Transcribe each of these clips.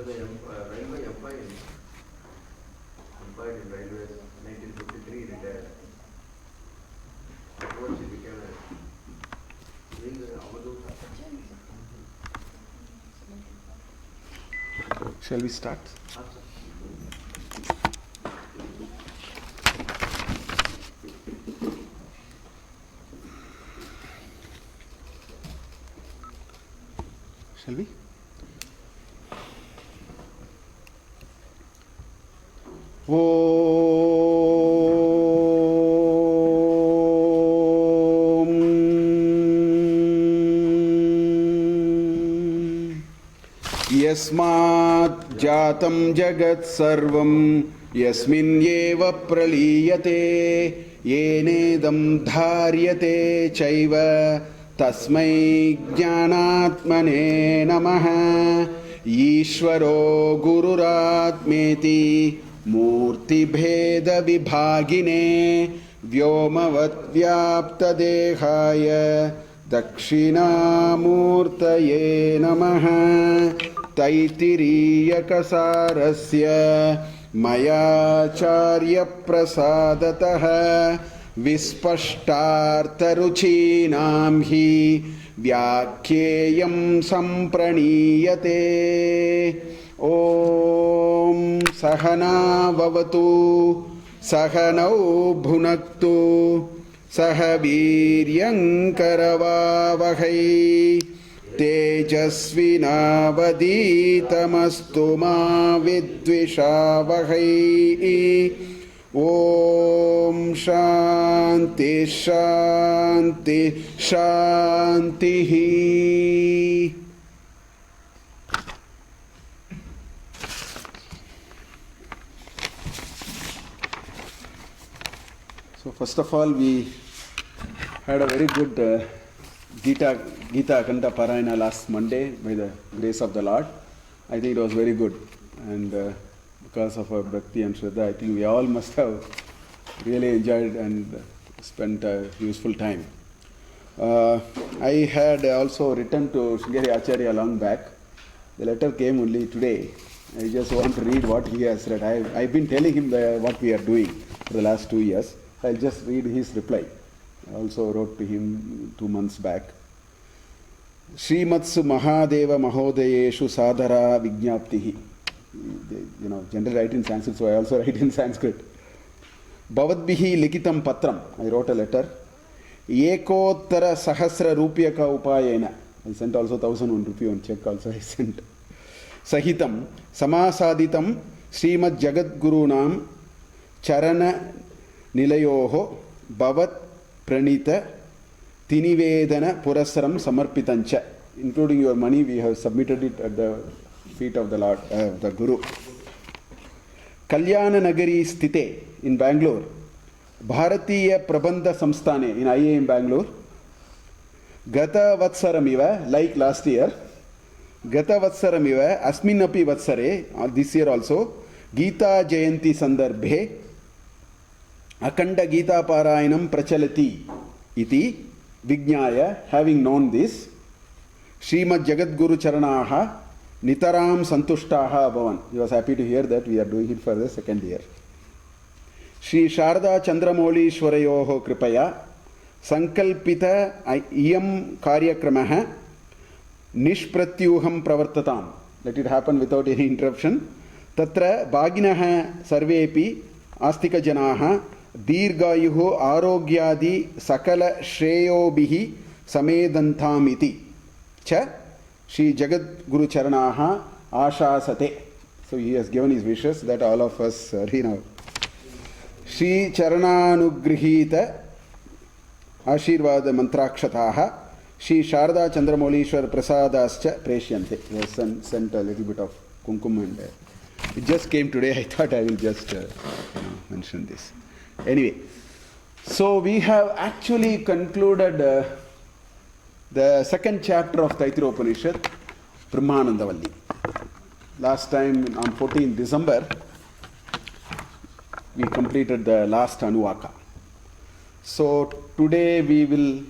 was the railway employee. Employed in railways, 1953 retired. Afterwards he became a Shall we start? Shall we? यस्मात् जातं जगत् सर्वं यस्मिन्नेव प्रलीयते येनेदं धार्यते चैव तस्मै ज्ञानात्मने नमः। ईश्वरो गुरुरात्मेति मूर्तिभेदविभागिने व्योमवद्व्याप्तदेहाय दक्षिणामूर्तये नमः। तैत्तिरीयकसारस्य मयाचार्यप्रसादतः विस्पष्टार्थरुचीनां हि व्याख्येयं सम्प्रणीयते। ॐ सहना भवतु सहनौ भुनक्तु सह वीर्यङ्करवावहै तेजस्विनावधीतमस्तु मा विद्विषावहै। ॐ शान्ति शान्ति शान्तिः। So first of all, we had a very good Gita Akanta Parayana last Monday by the grace of the Lord. I think it was very good, and because of our Bhakti and Shraddha, I think we all must have really enjoyed and spent a useful time. I had also written to Sringeri Acharya long back. The letter came only today. I just want to read what he has read. I've been telling him what we are doing for the last 2 years. I'll just read his reply. I also wrote to him 2 months back. Srimatsu Mahadeva Mahodayeshu Sadhara Vijnaptihi. You know, generally write in Sanskrit, so I also write in Sanskrit. Bhavadbihi Likitam Patram. I wrote a letter. Ekottara Sahasra Rupyaka Upayena. I sent also 1,001 rupee on check also I sent. Sahitam Samasaditam Srimad Jagat Gurunam Charana Nilayoho Bhavat Pranita Tinivedana Purasaram Samarpitancha. Including your money, we have submitted it at the feet of the Lord, the Guru. Kalyana Nagari Sthite in Bangalore. Bharatiya Prabandha Samsthane in IA in Bangalore. Gata Vatsarameva, like last year. Gata Vatsarameva, Asminapi Vatsare, this year also. Gita Jayanti Sandarbhe. Akanda Gita Parayanam Prachalati iti Vijnaya, having known this, Srimad Jagat Guru Charanaha Nitaram Santushtaha Bhavan. He was happy to hear that we are doing it for the second year. Shri Sharda Chandramoli Shwarayoho Kripaya Sankalpita Iyam Karyakramaha Nishpratyuham Pravartatam. Let it happen without any interruption. Tatra Bhaginaha Sarvepi Astika Janaha Dirgayuho Arogyadi Sakala Shreyobihi Samedantamiti Cha Shri Jagat Guru Charanaha Ashasate. So he has given his wishes that all of us read now. Shri Charananugrihita Ashirvada Mantrakshataha Shri Sharda Chandramolishwar Prasadascha Preshyante. He has sent a little bit of kumkum and it just came today. I thought I will just mention this. Anyway, so we have actually concluded the second chapter of Taittiriya Upanishad, Brahmanandavalli. Last time on 14th December, we completed the last Anuvaka. So today we will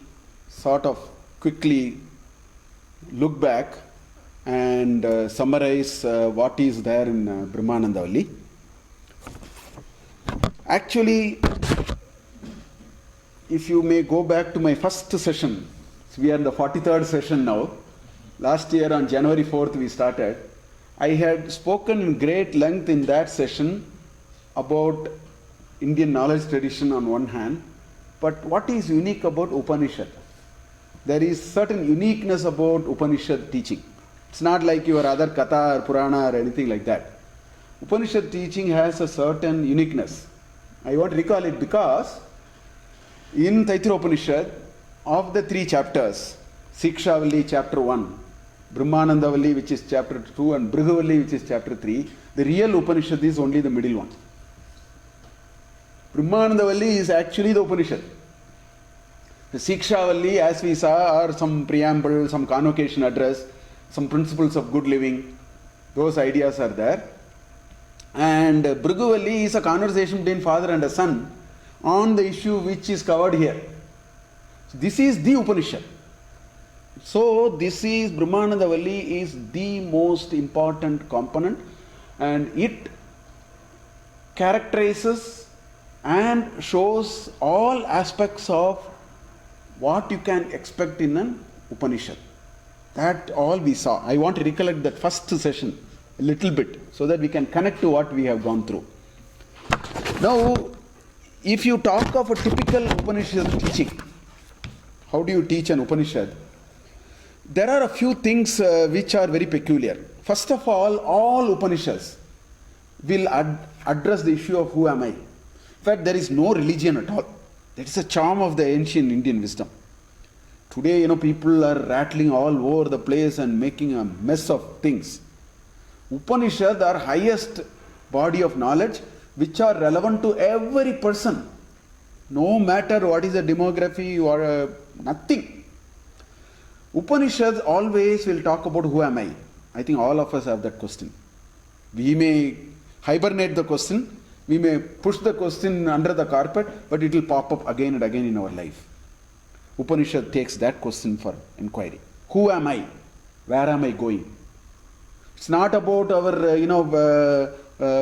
sort of quickly look back and summarize what is there in Brahmanandavalli. Actually, if you may go back to my first session, so we are in the 43rd session now. Last year on January 4th we started. I had spoken in great length in that session about Indian knowledge tradition on one hand, but what is unique about Upanishad? There is certain uniqueness about Upanishad teaching. It's not like your other Katha or Purana or anything like that. Upanishad teaching has a certain uniqueness. I want to recall it because in Taittiriya Upanishad, of the 3 chapters, Sikshavalli chapter 1, Brahmanandavalli which is chapter 2 and Brihavavalli which is chapter 3, the real Upanishad is only the middle one. Brahmanandavalli is actually the Upanishad. The Sikshavalli, as we saw, are some preamble, some convocation address, some principles of good living. Those ideas are there. And Brihavavalli is a conversation between father and a son on the issue which is covered here. So this is the Upanishad. So this is Brahmanandavalli is the most important component, and it characterizes and shows all aspects of what you can expect in an Upanishad. That all we saw. I want to recollect that first session a little bit so that we can connect to what we have gone through. Now, if you talk of a typical Upanishad teaching, how do you teach an Upanishad? There are a few things which are very peculiar. First of all Upanishads will address the issue of who am I. In fact, there is no religion at all. That is the charm of the ancient Indian wisdom. Today, people are rattling all over the place and making a mess of things. Upanishads are highest body of knowledge which are relevant to every person. No matter what is the demography or nothing. Upanishads always will talk about who am I. I think all of us have that question. We may hibernate the question, we may push the question under the carpet, but it will pop up again and again in our life. Upanishad takes that question for inquiry. Who am I? Where am I going? It's not about our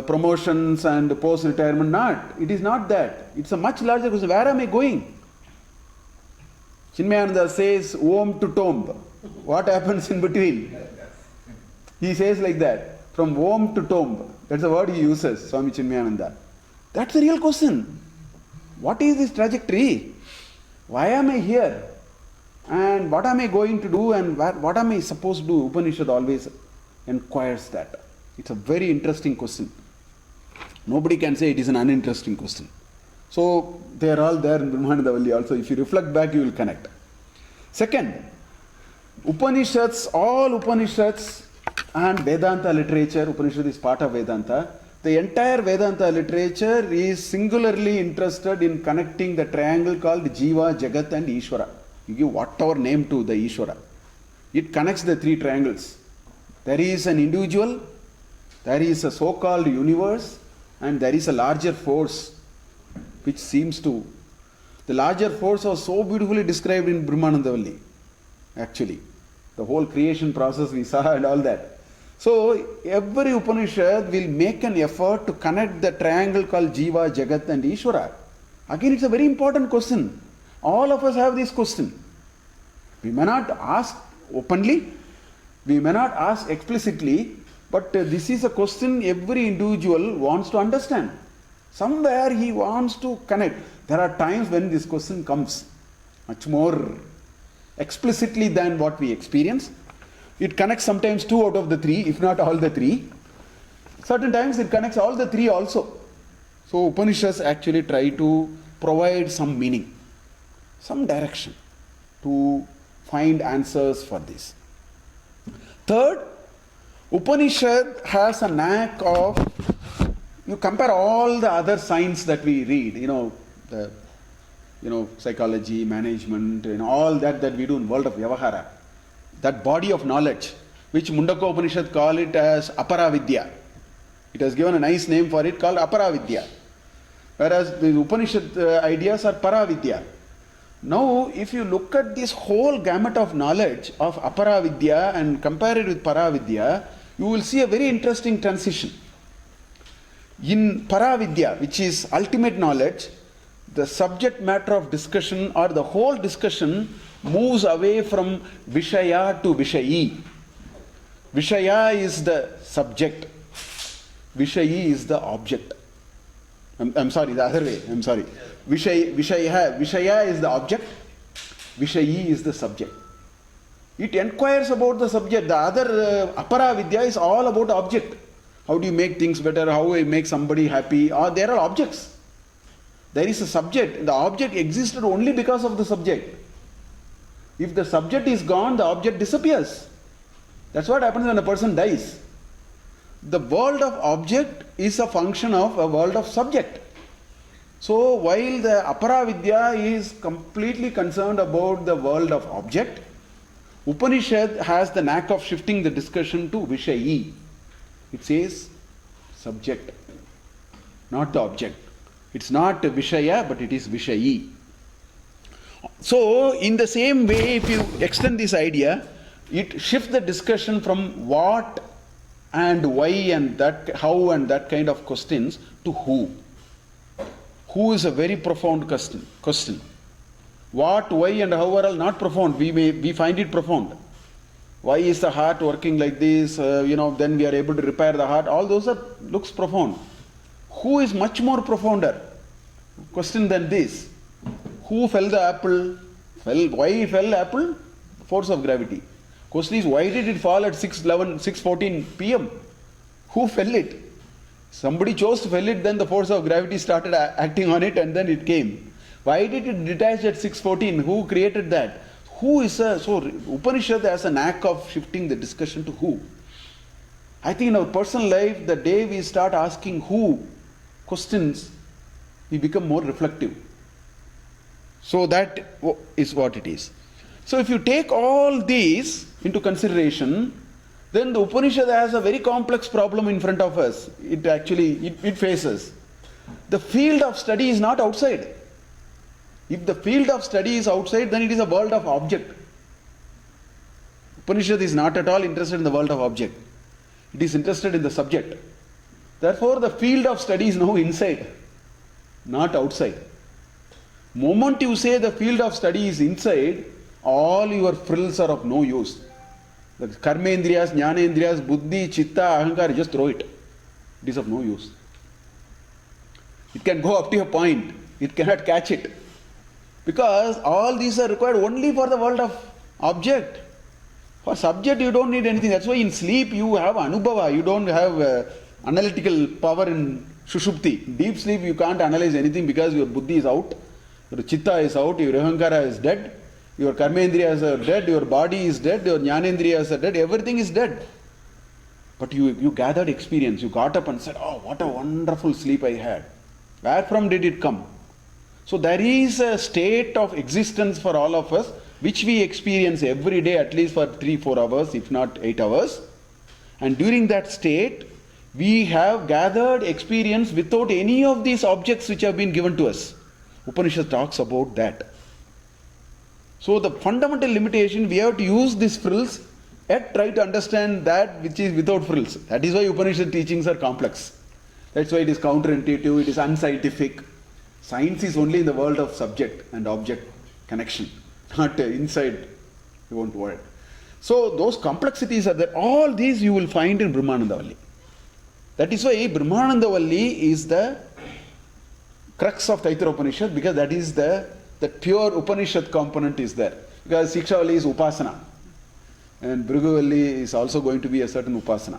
promotions and post-retirement. It is not that. It's a much larger question. Where am I going? Chinmayananda says, Om to tomb. What happens in between? He says like that. From Om to tomb. That's the word he uses, Swami Chinmayananda. That's the real question. What is this trajectory? Why am I here? And what am I going to do? And what am I supposed to do? Upanishad always inquires that. It's a very interesting question. Nobody can say it is an uninteresting question. So they are all there in Brahmanandavalli also. If you reflect back, you will connect. Second, Upanishads, all Upanishads and Vedanta literature, Upanishad is part of Vedanta. The entire Vedanta literature is singularly interested in connecting the triangle called Jiva, Jagat and Ishvara. You give whatever name to the Ishvara. It connects the 3 triangles. There is an individual, there is a so-called universe, and there is a larger force which seems to... The larger force was so beautifully described in Brahmanandavalli, actually. The whole creation process we saw and all that. So, every Upanishad will make an effort to connect the triangle called Jiva, Jagat and Ishvara. Again, it's a very important question. All of us have this question. We may not ask openly, we may not ask explicitly, but this is a question every individual wants to understand. Somewhere he wants to connect. There are times when this question comes much more explicitly than what we experience. It connects sometimes 2 out of the 3, if not all the 3. Certain times it connects all the 3 also. So Upanishads actually try to provide some meaning, some direction to find answers for this. Third, Upanishad has a knack of, you compare all the other science that we read, psychology, management, all that we do in world of Vyavahara. That body of knowledge, which Mundaka Upanishad call it as Aparavidya. It has given a nice name for it called Aparavidya. Whereas the Upanishad ideas are Paravidya. Now, if you look at this whole gamut of knowledge of Aparavidya and compare it with Paravidya, you will see a very interesting transition. In Paravidya, which is ultimate knowledge, the subject matter of discussion or the whole discussion moves away from Vishaya to Vishayi. Vishaya is the subject, Vishayi is the object. I'm sorry, the other way. I'm sorry. Vishaya is the object, Vishayi is the subject. It inquires about the subject. The other Aparavidya is all about object. How do you make things better? How do you make somebody happy? Or there are objects. There is a subject. The object existed only because of the subject. If the subject is gone, the object disappears. That's what happens when a person dies. The world of object is a function of a world of subject. So while the Aparavidya is completely concerned about the world of object, Upanishad has the knack of shifting the discussion to Vishayi. It says subject, not the object. It's not Vishaya, but it is Vishayi. So, in the same way, if you extend this idea, it shifts the discussion from what and why and that, how and that kind of questions to who. Who is a very profound question. What, why and how are all not profound. We find it profound. Why is the heart working like this? Then we are able to repair the heart. All those looks profound. Who is much more profounder question than this? Who fell the apple? Why fell apple? Force of gravity. Question is, why did it fall at 6:14 p.m.? Who fell it? Somebody chose to fell it, then the force of gravity started acting on it and then it came. Why did it detach at 6:14? Who created that? So Upanishad has a knack of shifting the discussion to who. I think in our personal life, the day we start asking who questions, we become more reflective. So that is what it is. So if you take all these into consideration, then the Upanishad has a very complex problem in front of us. It faces. The field of study is not outside. If the field of study is outside, then it is a world of object. Upanishad is not at all interested in the world of object. It is interested in the subject. Therefore, the field of study is now inside, not outside. Moment you say the field of study is inside, all your frills are of no use. The karmendriyas, jnanendriyas, buddhi, chitta, ahankar, just throw it. It is of no use. It can go up to a point. It cannot catch it. Because all these are required only for the world of object. For subject you don't need anything. That's why in sleep you have anubhava. You don't have analytical power in sushupti. Deep sleep you can't analyze anything because your buddhi is out. Your chitta is out. Your ahankara is dead. Your karmendriyas are dead. Your body is dead. Your jnanendriyas are dead. Everything is dead. But you gathered experience. You got up and said, oh, what a wonderful sleep I had. Where from did it come? So there is a state of existence for all of us, which we experience every day at least for 3-4 hours, if not 8 hours. And during that state, we have gathered experience without any of these objects which have been given to us. Upanishad talks about that. So the fundamental limitation, we have to use these frills, yet try to understand that which is without frills. That is why Upanishad teachings are complex. That's why it is counterintuitive, it is unscientific. Science is only in the world of subject and object connection, not inside. You won't worry. So those complexities are there. All these you will find in Brahmanandavalli. That is why Brahmanandavalli is the crux of Taittiriya Upanishad, because that is the pure Upanishad component is there. Because Shikshavalli is Upasana. And Bhriguvalli is also going to be a certain Upasana.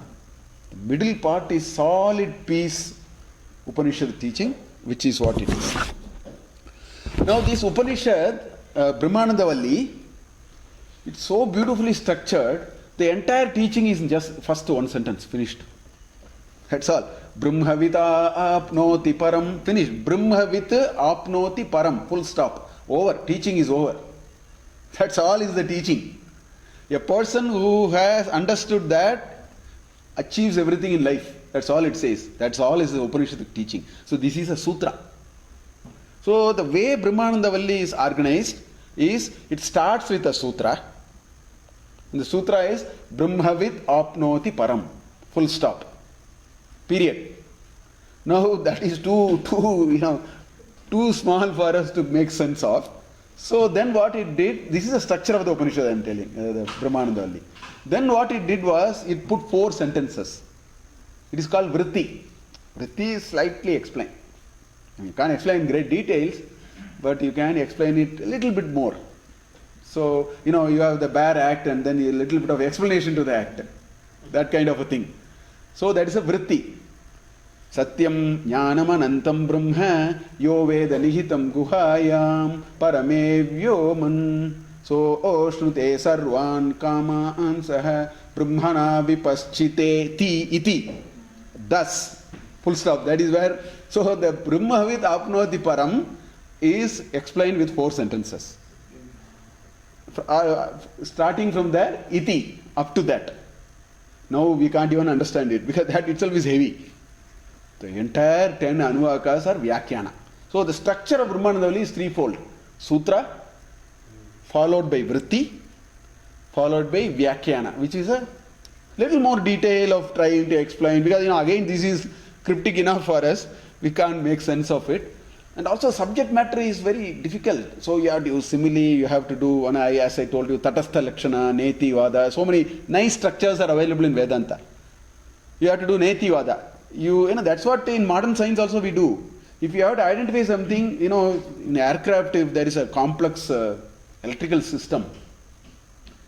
The middle part is solid piece Upanishad teaching, which is what it is. Now this Upanishad, Brahmanandavalli, it's so beautifully structured, the entire teaching is in just first one sentence, finished. That's all. Brahmavita apnoti param, finished. Brahmavit apnoti param, full stop. Over. Teaching is over. That's all is the teaching. A person who has understood that achieves everything in life. That's all it says. That's all is the Upanishadic teaching. So this is a sutra. So the way Brahmanandavalli is organized, is it starts with a sutra. And the sutra is Brahmavid apnoti param. Full stop. Period. Now that is too small for us to make sense of. So then what it did, this is the structure of the Upanishad I am telling, the Brahmanandavalli. Then what it did was, it put 4 sentences. It is called vritti. Vritti is slightly explained. You can't explain in great details, but you can explain it a little bit more. So, you have the bare act and then a little bit of explanation to the act. That kind of a thing. So that is a vritti. Satyam jnanam anantam brahma yo veda nihitam guhayam parame vyoman so oshnute sarvan kamaan saha brahmana vipaschite ti iti. Thus, full stop. That is where, so the Brahmavid apnoti param is explained with 4 sentences. Starting from there, iti, up to that. Now we can't even understand it because that itself is heavy. The entire 10 anuvakas are vyakhyana. So the structure of Brahmanandavalli is threefold. Sutra, followed by vritti, followed by vyakhyana, which is a little more detail of trying to explain, because again this is cryptic enough for us, we can't make sense of it. And also subject matter is very difficult. So you have to use simile, you have to do, as I told you, tatastha lakshana, neti vada, so many nice structures are available in Vedanta. You have to do neti vada. That's what in modern science also we do. If you have to identify something, in aircraft, if there is a complex electrical system,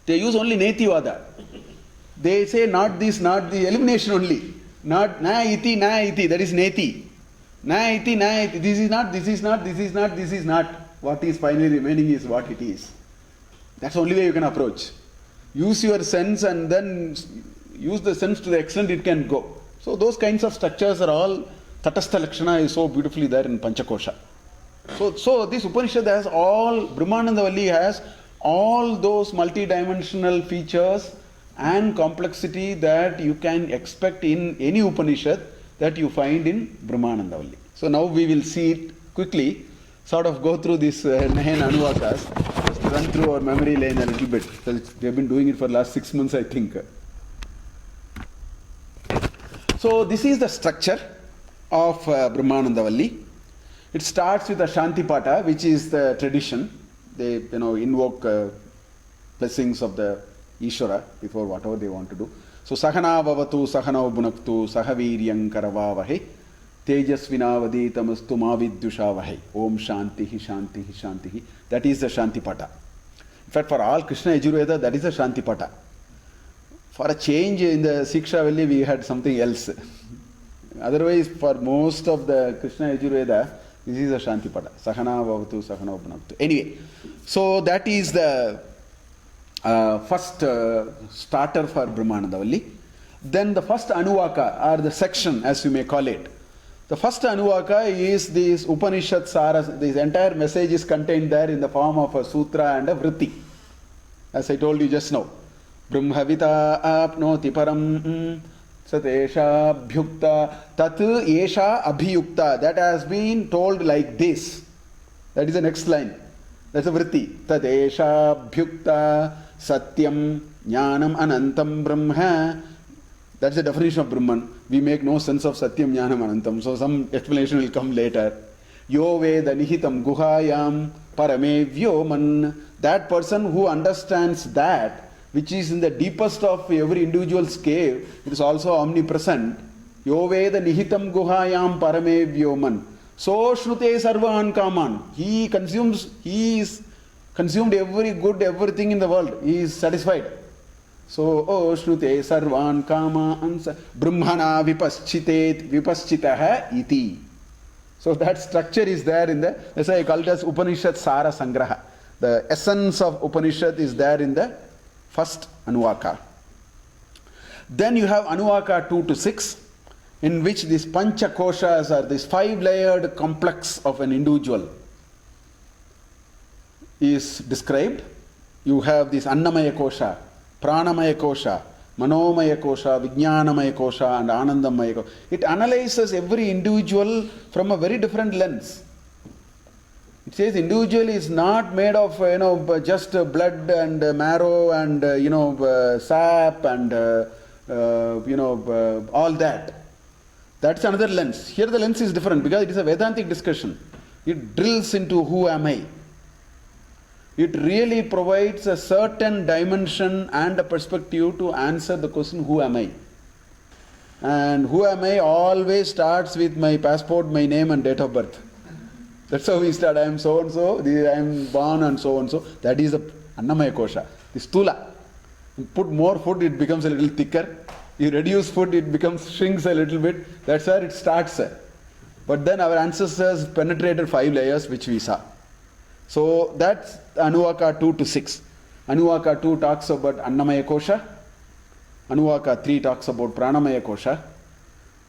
they use only neti vada. They say not this, not the elimination only. Not na iti, that is neti. Na iti, this is not, this is not, this is not, this is not. What is finally remaining is what it is. That's the only way you can approach. Use your sense and then use the sense to the extent it can go. So those kinds of structures are all, Tatastha Lakshana is so beautifully there in Panchakosha. So this Upanishad has all, Brahmanandavalli has all those multi-dimensional features and complexity that you can expect in any Upanishad that you find in Brahmanandavalli. So now we will see it quickly, sort of go through this 9 Anuvakas, just run through our memory lane a little bit. We have been doing it for the last 6 months, I think. So this is the structure of Brahmanandavalli. It starts with a Shantipata, which is the tradition. They invoke blessings of the Ishvara before whatever they want to do. So Sahana Vavatu, Sahana Bunaktu, Sahaviryam Karavavahe, Tejasvinavadi Tamastu Mavidyushavahe, Om Shantihi Shantihi Shantihi. That is the Shantipata. In fact, for all Krishna Yajurveda, that is the Shantipata. For a change in the Siksha Valley, we had something else. Otherwise, for most of the Krishna Yajurveda, this is a Shantipata. Sahana Vavatu, Sahana Bunaktu. Anyway, so that is the first starter for Brahmanandavalli. Then the first Anuvaka, or the section as you may call it. The first Anuvaka is this Upanishad Sara. This entire message is contained there in the form of a sutra and a vritti. As I told you just now. Brahmavita apnoti param satesha bhyukta tat esha abhiyukta. That has been told like this. That is the next line. That's a vritti. Tat esha bhyukta satyam jnanam anantam brahma. That's the definition of Brahman. We make no sense of satyam jnanam anantam. So some explanation will come later. Yo veda nihitam guhayam parame vyoman. That person who understands that, which is in the deepest of every individual's cave, it is also omnipresent. Yo veda nihitam guhayam parame vyoman. So shrute sarvan kaman. He is consumed every good, everything in the world. He is satisfied. So shrute sarvan kaman brahmana vipaschitaha iti. So that structure is there in the, that's why I call it as Upanishad Sara Sangraha. The essence of Upanishad is there in the first Anuvaka. Then you have Anuvaka 2 to 6, in which these Pancha Koshas are this 5-layered complex of an individual is described. You have this Annamaya Kosha, Pranamaya Kosha, Manomaya Kosha, Vijnanamaya Kosha, and Anandamaya Kosha. It analyzes every individual from a very different lens. It says individual is not made of, just blood and marrow and, sap and, all that. That's another lens. Here the lens is different because it is a Vedantic discussion. It drills into who am I. It really provides a certain dimension and a perspective to answer the question, who am I? And who am I always starts with my passport, my name and date of birth. That's how we start. I am so and so, I am born and so and so. That is the Annamaya Kosha. The Stula. You put more food, it becomes a little thicker. You reduce food, it shrinks a little bit. That's where it starts. But then our ancestors penetrated 5 layers, which we saw. So that's Anuvaka 2 to 6. Anuvaka 2 talks about Annamaya Kosha. Anuvaka 3 talks about Pranamaya Kosha.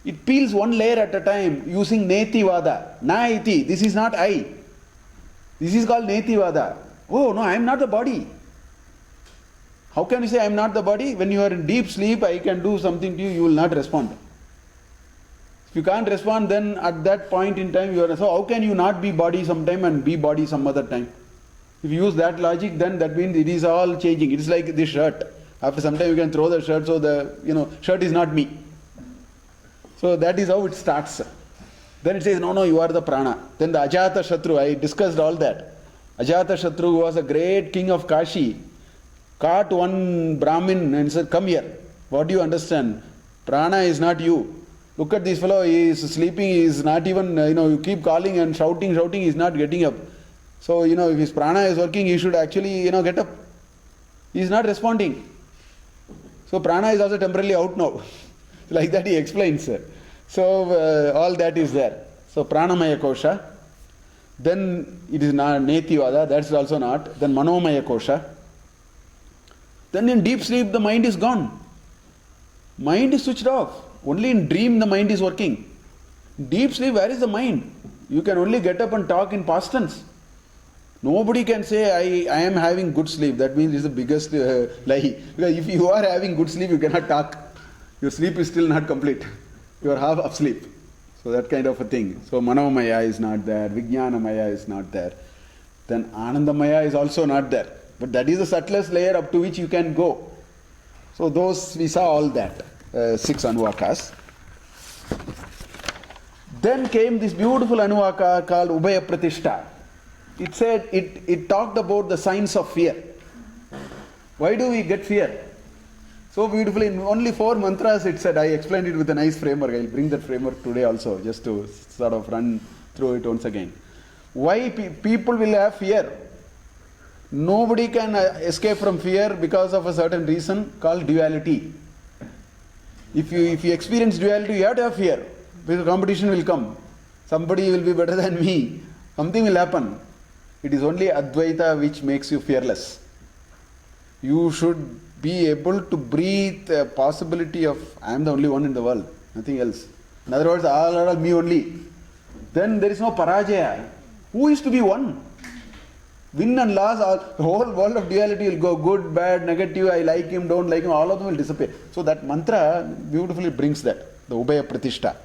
It peels one layer at a time using Neti Vada. Na iti, this is not I. This is called Neti Vada. Oh no, I am not the body. How can you say I am not the body? When you are in deep sleep, I can do something to you, you will not respond. If you can't respond, then at that point in time, you are, so how can you not be body sometime and be body some other time? If you use that logic, then that means it is all changing. It is like this shirt. After some time you can throw the shirt, so the shirt is not me. So that is how it starts. Then it says, no, you are the prana. Then the Ajata Shatru, I discussed all that. Ajata Shatru was a great king of Kashi, caught one Brahmin and said, come here. What do you understand? Prana is not you. Look at this fellow, he is sleeping, he is not even, you keep calling and shouting, he is not getting up. So, if his prana is working, he should actually, get up. He is not responding. So, prana is also temporarily out now. Like that he explains. So, all that is there. So, Pranamaya Kosha. Then it is not Neti Vada, that's also not. Then Manomaya Kosha. Then in deep sleep, the mind is gone. Mind is switched off. Only in dream the mind is working. Deep sleep, where is the mind? You can only get up and talk in past tense. Nobody can say, I am having good sleep. That means it's the biggest lie. Because if you are having good sleep, you cannot talk. Your sleep is still not complete. You are half asleep. So that kind of a thing. So Manomaya is not there. Vijnanamaya is not there. Then Anandamaya is also not there. But that is the subtlest layer up to which you can go. So those, we saw all that. 6 Anuvakas. Then came this beautiful Anuvaka called Ubhaya Pratishta. It said, it talked about the signs of fear. Why do we get fear? So beautifully, in only 4 mantras it said, I explained it with a nice framework. I will bring that framework today also, just to sort of run through it once again. Why people will have fear? Nobody can escape from fear because of a certain reason called duality. If you experience duality, you have to have fear. Because competition will come. Somebody will be better than me. Something will happen. It is only Advaita which makes you fearless. You should be able to breathe a possibility of, I am the only one in the world, nothing else. In other words, all are me only. Then there is no Parajaya. Who is to be one? Win and loss, the whole world of duality will go good, bad, negative, I like him, don't like him, all of them will disappear. So that mantra beautifully brings that, the Ubhaya Pratishta.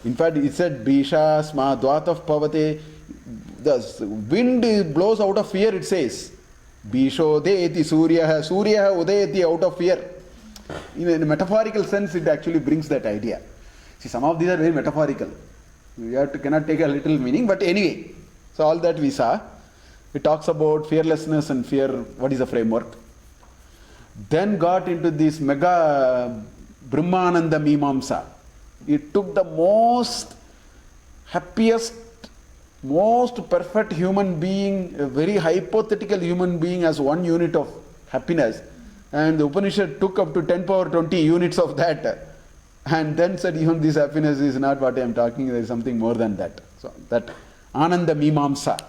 In fact, it said, Bhisha, Sma, Dvataf Pavate. The wind blows out of fear, it says. Bisho Deeti Surya, Surya Udayati out of fear. In a metaphorical sense, it actually brings that idea. See, some of these are very metaphorical. You cannot take a little meaning, but anyway. So all that we saw. It talks about fearlessness and fear, what is the framework. Then got into this mega Brahmananda Mimamsa. It took the most happiest, most perfect human being, a very hypothetical human being as one unit of happiness. And the Upanishad took up to 10 power 20 units of that. And then said, even this happiness is not what I am talking, there is something more than that. So that Ananda Mimamsa.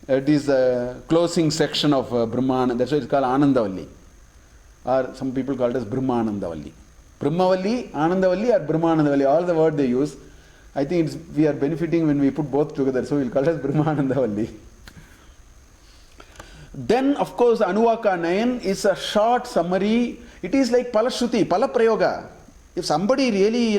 It is the closing section of Brahmananda. That's why it's called Anandavalli. Or some people call it as Brahmanandavalli. Brahmavalli, Anandavalli or Brahmanandavalli, all the word they use. I think we are benefiting when we put both together. So we'll call it as Brahmanandavalli. Then, of course, Anuvaka 9 is a short summary. It is like Palashruti, Palaprayoga. If somebody really,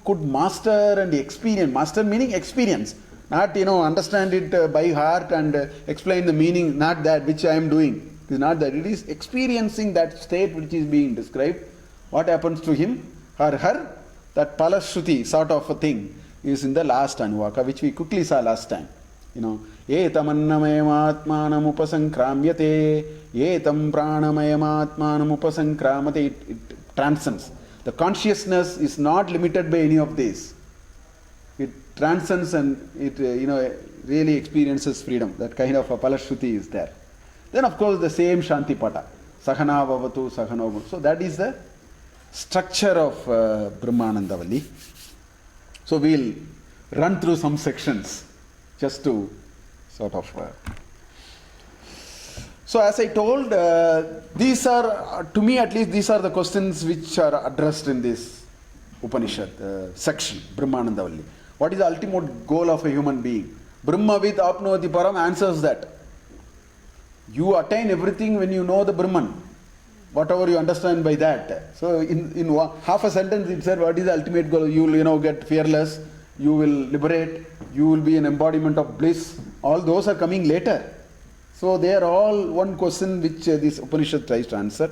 could master and experience, master meaning experience, Not, understand it by heart and explain the meaning, not that which I am doing. It is not that. It is experiencing that state which is being described. What happens to him or her? That palashruti sort of a thing is in the last anuvaka, which we quickly saw last time. Etamannamayamatmanam upasankramyate, etam pranamayamatmanam upasankramate. It transcends. The consciousness is not limited by any of these. It transcends and it really experiences freedom. That kind of a palashruti is there. Then of course the same Shanti Pata. Sahana Bhavatu, Sahano Bhavatu. So that is the structure of Brahmanandavalli. So we'll run through some sections just to sort of... So as I told, these are, to me at least, these are the questions which are addressed in this Upanishad section, Brahmanandavalli. What is the ultimate goal of a human being? Brahmavid apnoti param answers that. You attain everything when you know the Brahman, whatever you understand by that. So in half a sentence it said what is the ultimate goal? You will get fearless, you will liberate, you will be an embodiment of bliss. All those are coming later. So they are all one question which this Upanishad tries to answer.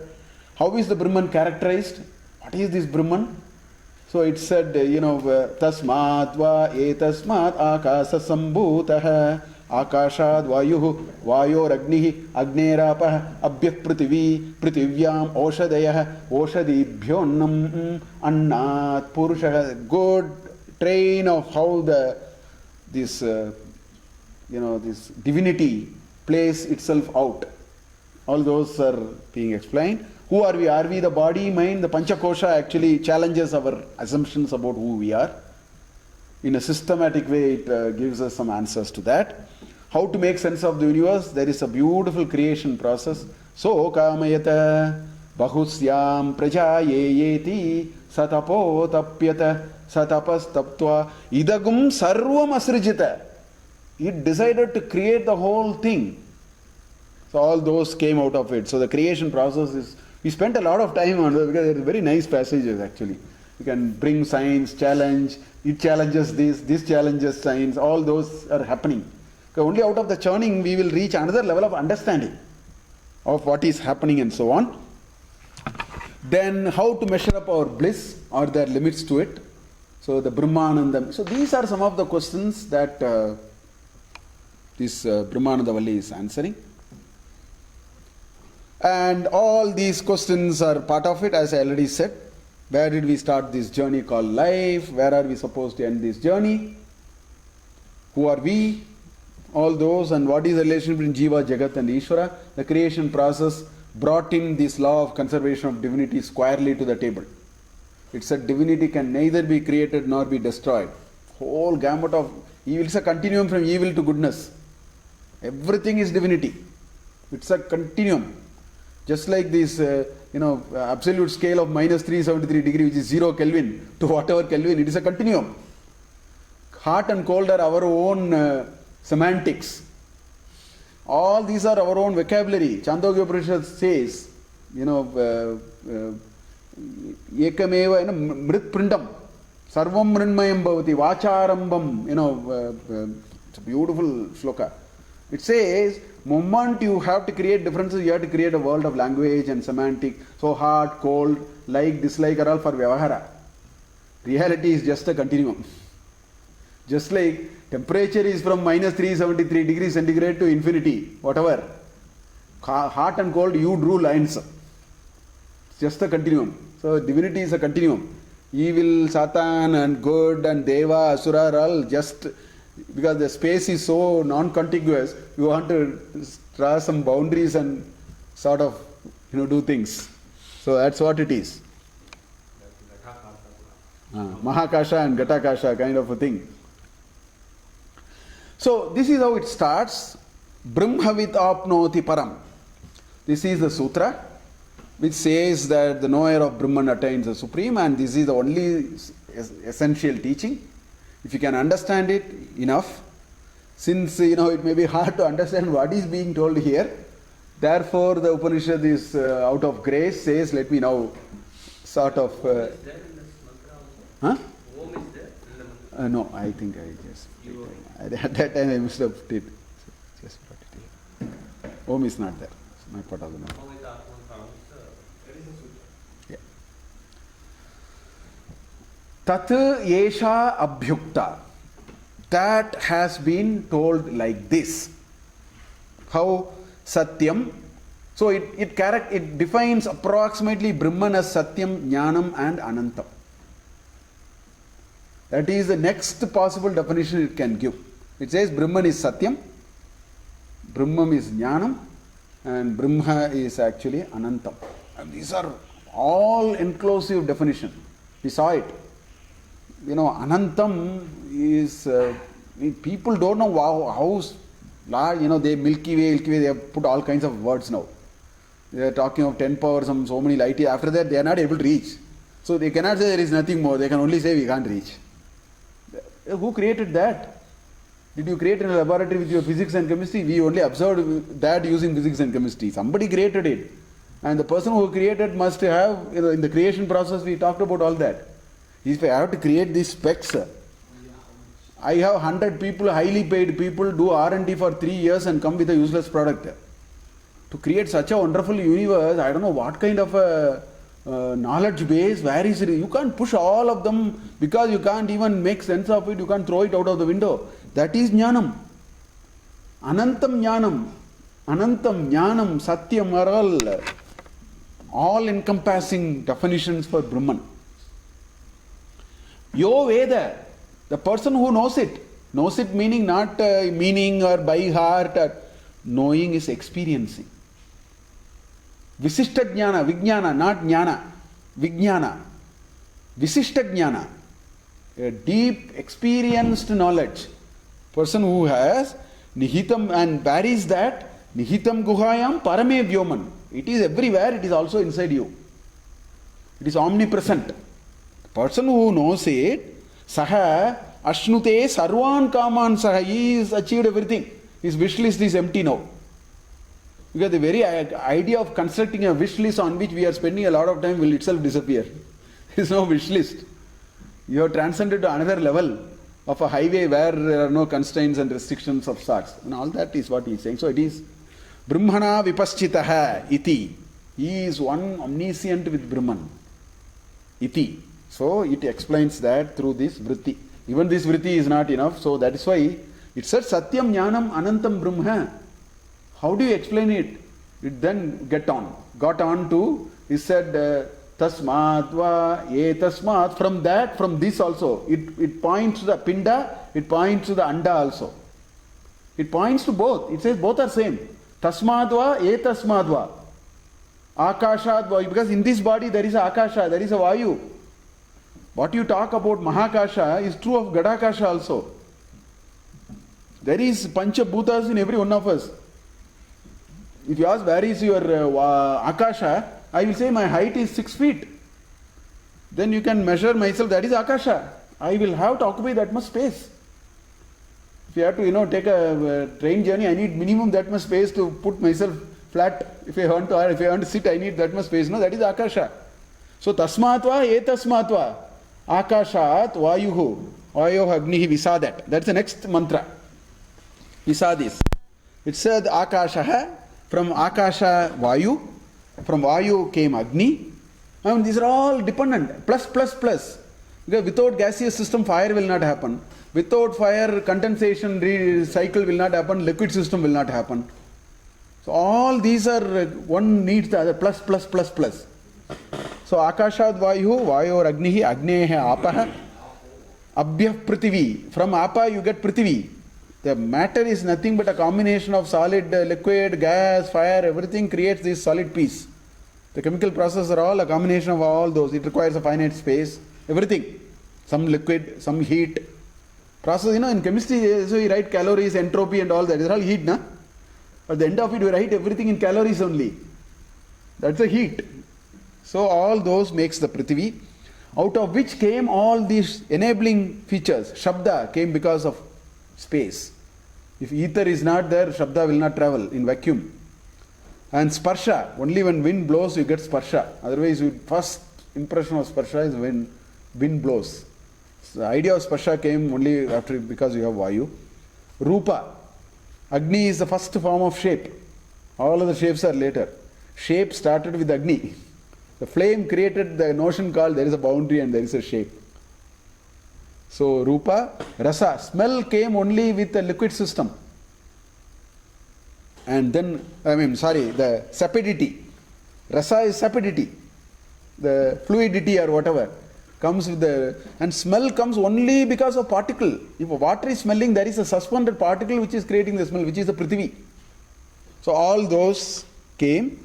How is the Brahman characterized? What is this Brahman? So it said, tasmat va etasmat akasa sambhutah akashad vayuh vayor agnihi agnerapah abhyah prithvi prithvyam oshadayah oshadibhyonnam annat purushah. Good train of how this divinity plays itself out. All those are being explained. Who are we? Are we the body, mind? The Panchakosha actually challenges our assumptions about who we are. In a systematic way, it gives us some answers to that. How to make sense of the universe? There is a beautiful creation process. So kamayata bahusyam prajayeti satapo tapyata satapas taptva idagum sarvam asrijita. It decided to create the whole thing. So all those came out of it. So the creation process is, we spent a lot of time on it because there are very nice passages actually. You can bring science, challenge, it challenges this challenges science, all those are happening. Because only out of the churning we will reach another level of understanding of what is happening and so on. Then how to measure up our bliss, are there limits to it? So the Brahmanandam. So these are some of the questions that this Brahmanandavalli is answering. And all these questions are part of it, as I already said. Where did we start this journey called life? Where are we supposed to end this journey? Who are we? All those, and what is the relation between Jiva, Jagat and Ishvara? The creation process brought in this law of conservation of divinity squarely to the table. It said divinity can neither be created nor be destroyed. Whole gamut of evil. It's a continuum from evil to goodness. Everything is divinity. It's a continuum. Just like this, absolute scale of minus 373 degree, which is 0 Kelvin, to whatever Kelvin, it is a continuum. Hot and cold are our own semantics. All these are our own vocabulary. Chandogya Upanishad says, ekameva, mrit prindam, sarvam mrinmayam bhavati, vacharambam, it's a beautiful shloka. It says, moment you have to create differences, you have to create a world of language and semantic. So hot, cold, like, dislike are all for vyavahara. Reality is just a continuum. Just like temperature is from minus 373 degrees centigrade to infinity, whatever. Hot and cold, you drew lines. It's just a continuum. So divinity is a continuum. Evil, Satan and good and Deva, Asura are all just... Because the space is so non-contiguous, you want to draw some boundaries and sort of, do things. So that's what it is. Mahakasha and Gatakasha kind of a thing. So this is how it starts. Brahmavit apnoti param. This is the sutra which says that the knower of Brahman attains the supreme, and this is the only essential teaching. If you can understand it enough, since it may be hard to understand what is being told here, therefore the Upanishad is out of grace, says, let me now sort of... Om is there in this mantra also? Huh? Om is there in the No, I think I just... At that time I must have did. So just brought it here. Om is not there. It's not part of the mantra. Yeah. Tat yesha abhyukta. That has been told like this. How Satyam. So it defines approximately Brahman as Satyam, Jnanam and Anantam. That is the next possible definition it can give. It says Brahman is Satyam, Brahman is Jnanam, and Brahma is actually Anantam. And these are all inclusive definition. We saw it. Anantam is, people don't know how large, they Milky Way, they have put all kinds of words now. They are talking of 10 power, so many light years. After that, they are not able to reach. So they cannot say there is nothing more. They can only say we can't reach. Who created that? Did you create in a laboratory with your physics and chemistry? We only observed that using physics and chemistry. Somebody created it. And the person who created must have, in the creation process, we talked about all that. If I have to create these specs, I have 100 people, highly paid people, do R&D for 3 years and come with a useless product. To create such a wonderful universe, I don't know what kind of a knowledge base, where is it? You can't push all of them because you can't even make sense of it, you can't throw it out of the window. That is Jnanam. Anantam Jnanam, Satyam are all encompassing definitions for Brahman. Yo Veda, the person who knows it meaning not meaning or by heart, knowing is experiencing. Visishta Jnana, Vijnana, not Jnana, Vijnana. Visishta Jnana, a deep experienced knowledge. Person who has Nihitam, and where is that? Nihitam Guhayam Parame Vyoman. It is everywhere, it is also inside you. It is omnipresent. The person who knows it, Saha Ashnute Sarvan Kaman Saha, he has achieved everything. His wish list is empty now. Because the very idea of constructing a wish list on which we are spending a lot of time will itself disappear. There is no wish list. You have transcended to another level of a highway where there are no constraints and restrictions of sorts. And all that is what he is saying. So it is Brahmana vipaschitaha iti. He is one omniscient with Brahman. Iti. So it explains that through this vritti. Even this vritti is not enough. So that is why it says Satyam Jnanam Anantam Brahma. How do you explain it? It then got on to, he said, Tasmat va ye tasmat. From this also, it points to the pinda, it points to the anda also. It points to both. It says both are same. Tasmat va ye tasmat va. Akashad va. Because in this body there is a akasha, there is a vayu. What you talk about Mahakasha is true of Gadakasha also. There is Pancha Bhutas in every one of us. If you ask where is your Akasha, I will say my height is 6 feet. Then you can measure myself, that is Akasha. I will have to occupy that much space. If you have to, take a train journey, I need minimum that much space to put myself flat. If I want to sit, I need that much space. No, that is Akasha. So tasmatva etasmatva akashat vayuhu vayoh agnihi. We saw that. That's the next mantra. We saw this. It said akasha. From akasha vayu. From vayu came agni. And these are all dependent. Plus. Because without gaseous system, fire will not happen. Without fire, condensation cycle will not happen. Liquid system will not happen. So all these are, one needs the other. Plus. So akashad vayu, vayor agnihi, agneha apaha, abhyah prithvi. From apa you get prithvi. The matter is nothing but a combination of solid, liquid, gas, fire, everything creates this solid piece. The chemical processes are all a combination of all those. It requires a finite space, everything. Some liquid, some heat. Process, in chemistry, so you write calories, entropy and all that. It's all heat, na? At the end of it, you write everything in calories only. That's the heat. So all those makes the Prithvi, out of which came all these enabling features. Shabda came because of space. If ether is not there, Shabda will not travel in vacuum. And Sparsha, only when wind blows you get Sparsha. Otherwise, first impression of Sparsha is when wind blows. So the idea of sparsha came only after because you have vayu. Rupa. Agni is the first form of shape. All other shapes are later. Shape started with Agni. The flame created the notion called there is a boundary and there is a shape. So Rupa, Rasa. Smell came only with the liquid system. And then, the sapidity. Rasa is sapidity. The fluidity or whatever comes with the... And smell comes only because of particle. If water is smelling, there is a suspended particle which is creating the smell, which is the Prithvi. So all those came.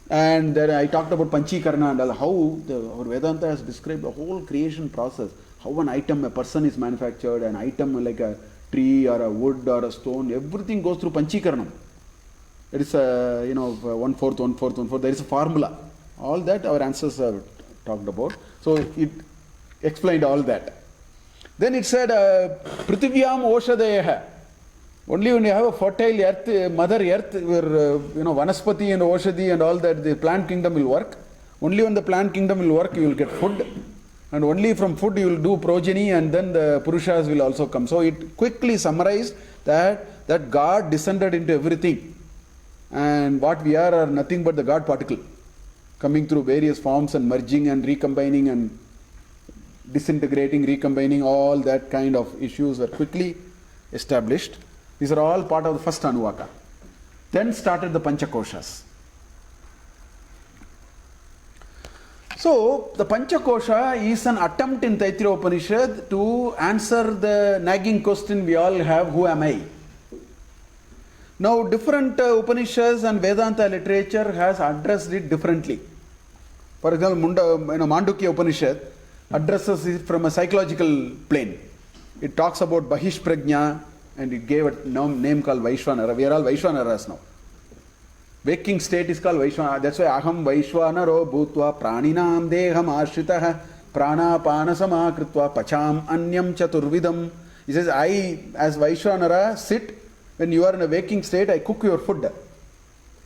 And then I talked about Panchikarana and all, how our Vedanta has described the whole creation process. How an item, a person is manufactured, an item like a tree or a wood or a stone, everything goes through Panchikaranam. There is a, 1/4, 1/4, 1/4. There is a formula. All that our ancestors have talked about. So it explained all that. Then it said, Prithiviyam Oshadayaha. Only when you have a fertile earth, mother earth, where, Vanaspati and Oshadi and all that, the plant kingdom will work. Only when the plant kingdom will work, you will get food. And only from food you will do progeny, and then the Purushas will also come. So it quickly summarized that God descended into everything. And what we are nothing but the God particle, coming through various forms and merging and recombining and disintegrating, recombining, all that kind of issues were quickly established. These are all part of the first Anuvaka. Then started the Panchakoshas. So, the Panchakosha is an attempt in Taittiriya Upanishad to answer the nagging question we all have, who am I? Now, different Upanishads and Vedanta literature has addressed it differently. For example, Mandukya Upanishad addresses it from a psychological plane. It talks about Bahish Prajna and it gave a name called Vaishwanara. We are all Vaishwanaras now. Waking state is called Vaishwanara. That's why Aham Vaishwanaro Bhutva Praninam Deham Ashritah Prana Panasama Kritva Pacham Anyam Chaturvidam. He says, I as Vaishwanara sit. When you are in a waking state, I cook your food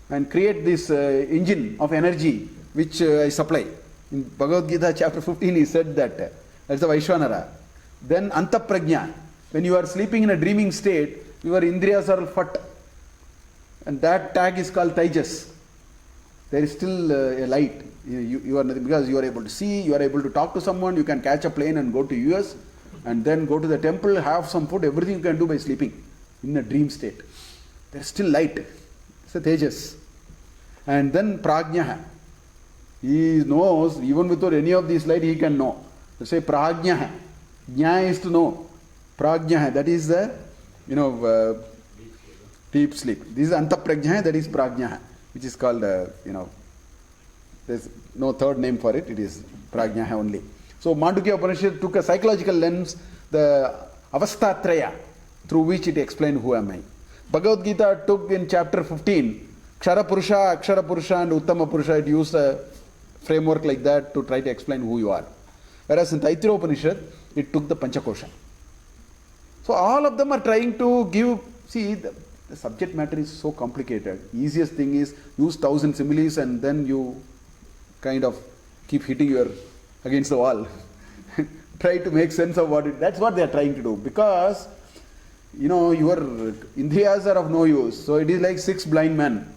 and create this engine of energy which I supply. In Bhagavad Gita chapter 15 he said that. That's the Vaishwanara. Then Antaprajna. When you are sleeping in a dreaming state, your Indriyas are fat. And that tag is called Tejas. There is still a light. You are nothing, because you are able to see, you are able to talk to someone, you can catch a plane and go to US and then go to the temple, have some food, everything you can do by sleeping. In a dream state. There is still light. It's a Tejas. And then Prajnaha. He knows, even without any of these light, he can know. Let's say Prajnaha. Jna is to know. Prajnaha, that is the, deep sleep. This is Antaprajnaha, that is Prajnaha, which is called, there's no third name for it, it is Prajnaha only. So Mandukya Upanishad took a psychological lens, the Avastatraya, through which it explained who am I. Bhagavad Gita took in chapter 15, Kshara Purusha, Akshara Purusha and Uttama Purusha. It used a framework like that to try to explain who you are. Whereas in Taittiriya Upanishad, it took the Panchakosha. So all of them are trying to give, see, the subject matter is so complicated. Easiest thing is use 1,000 similes and then you kind of keep hitting your against the wall. Try to make sense of what it, that's what they are trying to do. Because your Indriyas are of no use. So it is like 6 blind men.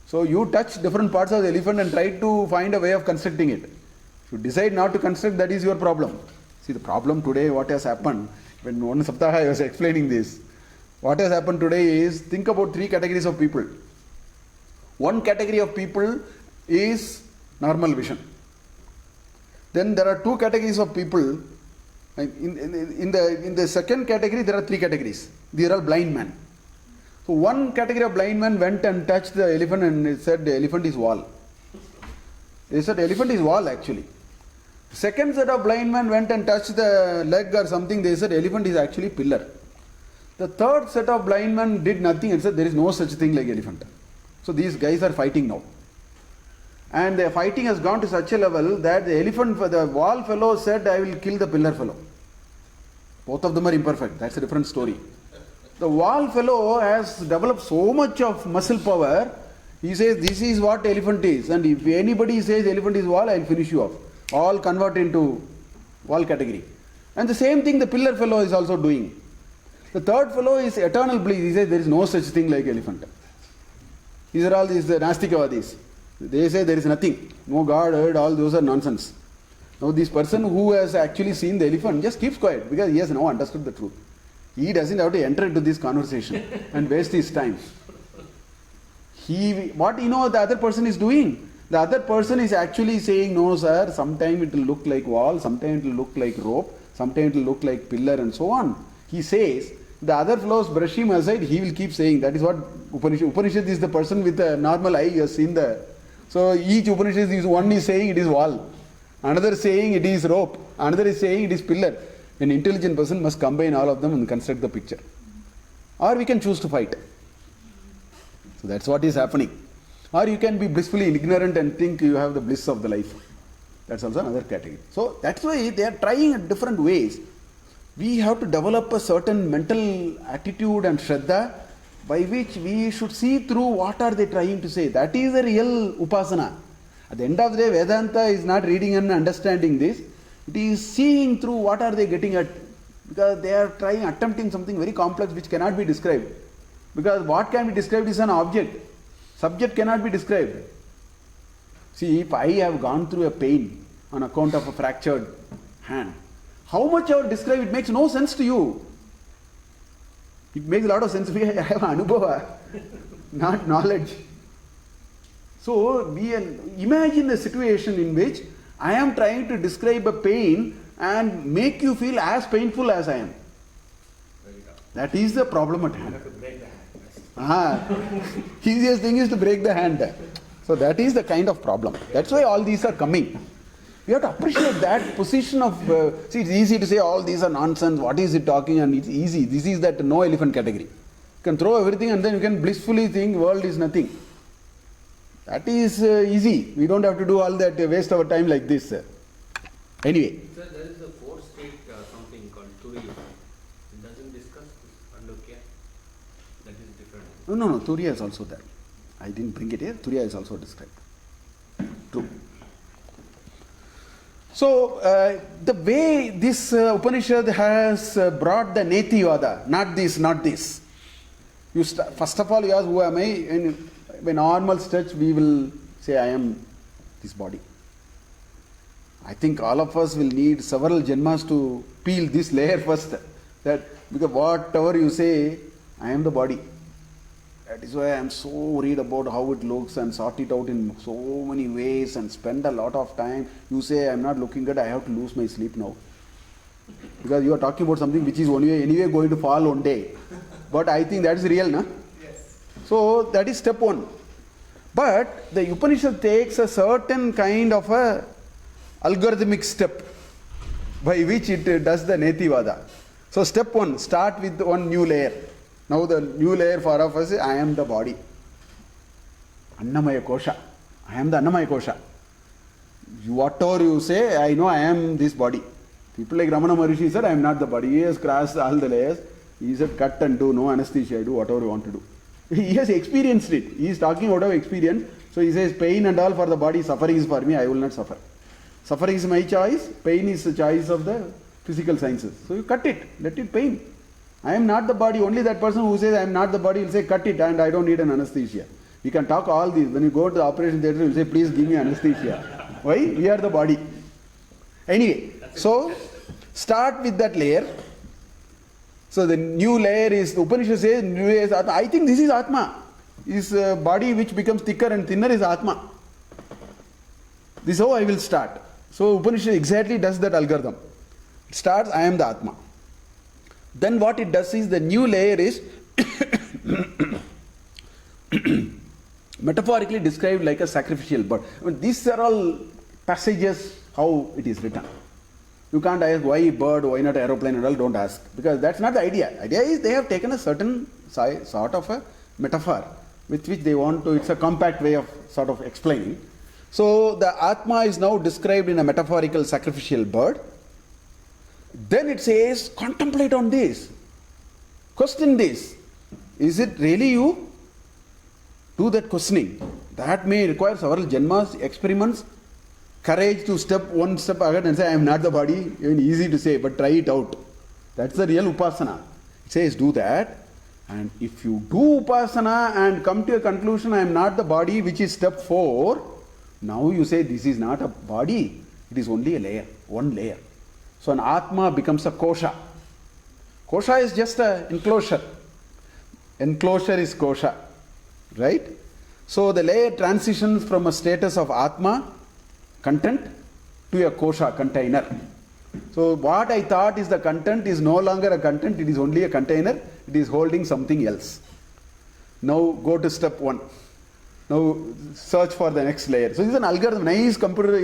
So you touch different parts of the elephant and try to find a way of constructing it. If you decide not to construct, that is your problem. See, the problem today, what has happened, when one Saptaha I was explaining this, what has happened today is, think about 3 categories of people. One category of people is normal vision. Then there are 2 categories of people. In the second category, there are 3 categories. They are all blind men. So one category of blind men went and touched the elephant and said the elephant is wall. They said elephant is wall actually. Second set of blind men went and touched the leg or something. They said elephant is actually pillar. The third set of blind men did nothing and said there is no such thing like elephant. So these guys are fighting now. And the fighting has gone to such a level that the wall fellow said, I will kill the pillar fellow. Both of them are imperfect. That's a different story. The wall fellow has developed so much of muscle power. He says, this is what elephant is. And if anybody says elephant is wall, I will finish you off. All convert into wall category. And the same thing the pillar fellow is also doing. The third fellow is eternal bliss. He says there is no such thing like elephant. These are all these Nastikavadis. They say there is nothing. No God, earth, all those are nonsense. Now this person who has actually seen the elephant just keeps quiet because he has now understood the truth. He doesn't have to enter into this conversation and waste his time. What the other person is doing? The other person is actually saying, no sir, sometime it will look like wall, sometime it will look like rope, sometime it will look like pillar and so on. He says, the other fellows brush him aside, he will keep saying. That is what Upanishad is the person with a normal eye, you have seen the. So each Upanishad is one is saying it is wall, another is saying it is rope, another is saying it is pillar. An intelligent person must combine all of them and construct the picture. Or we can choose to fight. So that's what is happening. Or you can be blissfully ignorant and think you have the bliss of the life. That's also another category. So that's why they are trying at different ways. We have to develop a certain mental attitude and shraddha by which we should see through what are they trying to say. That is the real upasana. At the end of the day, Vedanta is not reading and understanding this. It is seeing through what are they getting at. Because they are attempting something very complex which cannot be described. Because what can be described is an object. Subject cannot be described. See, if I have gone through a pain on account of a fractured hand, how much I would describe it makes no sense to you. It makes a lot of sense. We have anubhava, not knowledge. So, we imagine a situation in which I am trying to describe a pain and make you feel as painful as I am. That is the problem at hand. Easiest thing is to break the hand. So that is the kind of problem. That's why all these are coming. We have to appreciate that position of, see, it's easy to say all these are nonsense, what is it talking, and it's easy. This is that no elephant category. You can throw everything and then you can blissfully think world is nothing. That is easy. We don't have to do all that, waste our time like this. Anyway. Sir, there is a fourth state, something called Turiya. It doesn't discuss Andokya. That is different. No, Turiya is also there. I didn't bring it here. Turiya is also described. True. So, the way this Upanishad has brought the Netivada, not this. First of all, you ask, who am I? In a normal stretch, we will say, I am this body. I think all of us will need several janmas to peel this layer first. That because whatever you say, I am the body. That is why I am so worried about how it looks and sort it out in so many ways and spend a lot of time. You say, I am not looking good, I have to lose my sleep now. Because you are talking about something which is anyway going to fall one day. But I think that is real, na? Yes. So that is step one. But the Upanishad takes a certain kind of a algorithmic step by which it does the Netivada. So step one, start with one new layer. Now the new layer for of us is, I am the body. Annamaya Kosha. I am the Annamaya Kosha. Whatever you say, I know I am this body. People like Ramana Maharishi said, I am not the body. He has crossed all the layers. He said, cut and do, no anesthesia, do whatever you want to do. He has experienced it. He is talking out of experience. So he says, pain and all for the body, suffering is for me, I will not suffer. Suffering is my choice, pain is the choice of the physical sciences. So you cut it, let it pain. I am not the body. Only that person who says I am not the body will say, cut it and I don't need an anesthesia. We can talk all these. When you go to the operation theatre, you will say, please give me anesthesia. Why? We are the body. Anyway, so start with that layer. So the new layer is, the Upanishad says, new layer is Atma. I think this is Atma. This body which becomes thicker and thinner is Atma. This is how I will start. So Upanishad exactly does that algorithm. It starts, I am the Atma. Then what it does is, the new layer is metaphorically described like a sacrificial bird. I mean, these are all passages how it is written. You can't ask why bird, why not aeroplane and all, don't ask. Because that's not the idea. Idea is they have taken a certain sort of a metaphor with which they want to, it's a compact way of sort of explaining. So the Atma is now described in a metaphorical sacrificial bird. Then it says, contemplate on this. Question this. Is it really you? Do that questioning. That may require several janmas, experiments. courage to step one step ahead and say, I am not the body. Even easy to say, but try it out. That's the real upasana. It says, do that. And if you do upasana and come to a conclusion, I am not the body, which is step 4, now you say, this is not a body. It is only a layer, one layer. So an Atma becomes a kosha. Kosha is just an enclosure. Enclosure is kosha. Right? So the layer transitions from a status of Atma, content, to a kosha, container. So what I thought is the content is no longer a content, it is only a container, it is holding something else. Now go to step 1. Now search for the next layer. So this is an algorithm, nice computer,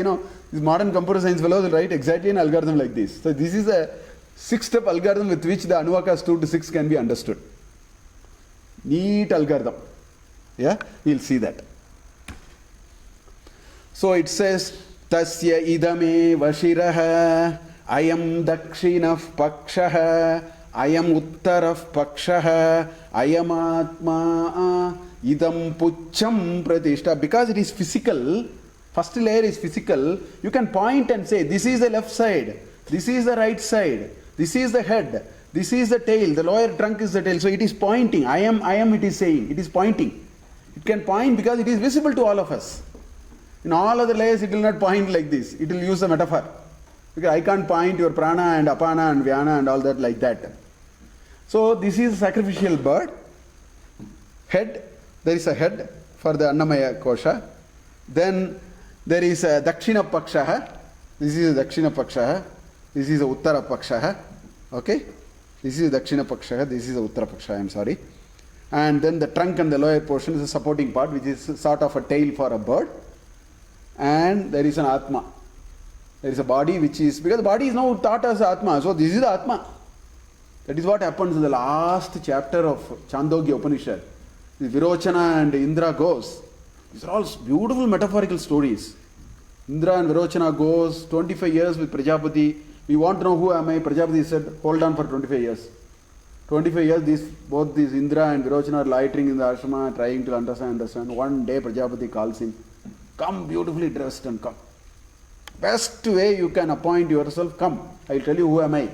these modern computer science fellows will write exactly an algorithm like this. So this is a 6-step algorithm with which the Anuvakas 2 to 6 can be understood. Neat algorithm. Yeah, we'll see that. So it says, Tasya idame vashiraha, ayam dakshinah pakshaha, ayam uttarah pakshaha, ayam atma idam pucham pratishta. Because it is physical, first layer is physical, you can point and say, this is the left side, this is the right side, this is the head, this is the tail, the lower trunk is the tail. So it is pointing, I am it is saying, it is pointing. It can point because it is visible to all of us. In all other layers, it will not point like this. It will use a metaphor. Because I can't point your prana and apana and vyana and all that like that. So this is a sacrificial bird. Head, there is a head for the Annamaya kosha. Then there is a Dakshina Pakshaha. This is a Dakshina Pakshaha. This is a Uttara Pakshaha. Okay? This is a Dakshina Pakshaha. This is a Uttara Pakshaha, I am sorry. And then the trunk and the lower portion is a supporting part, which is sort of a tail for a bird. And there is an Atma. There is a body which is, because the body is now thought as Atma. So this is the Atma. That is what happens in the last chapter of Chandogya Upanishad. The Virochana and Indra goes. These are all beautiful metaphorical stories. Indra and Virochana goes 25 years with Prajapati. We want to know who am I. Prajapati said, hold on for 25 years. 25 years, both these Indra and Virochana are loitering in the ashrama, trying to understand. One day Prajapati calls him, come beautifully dressed and come. Best way you can appoint yourself, come. I will tell you who am I.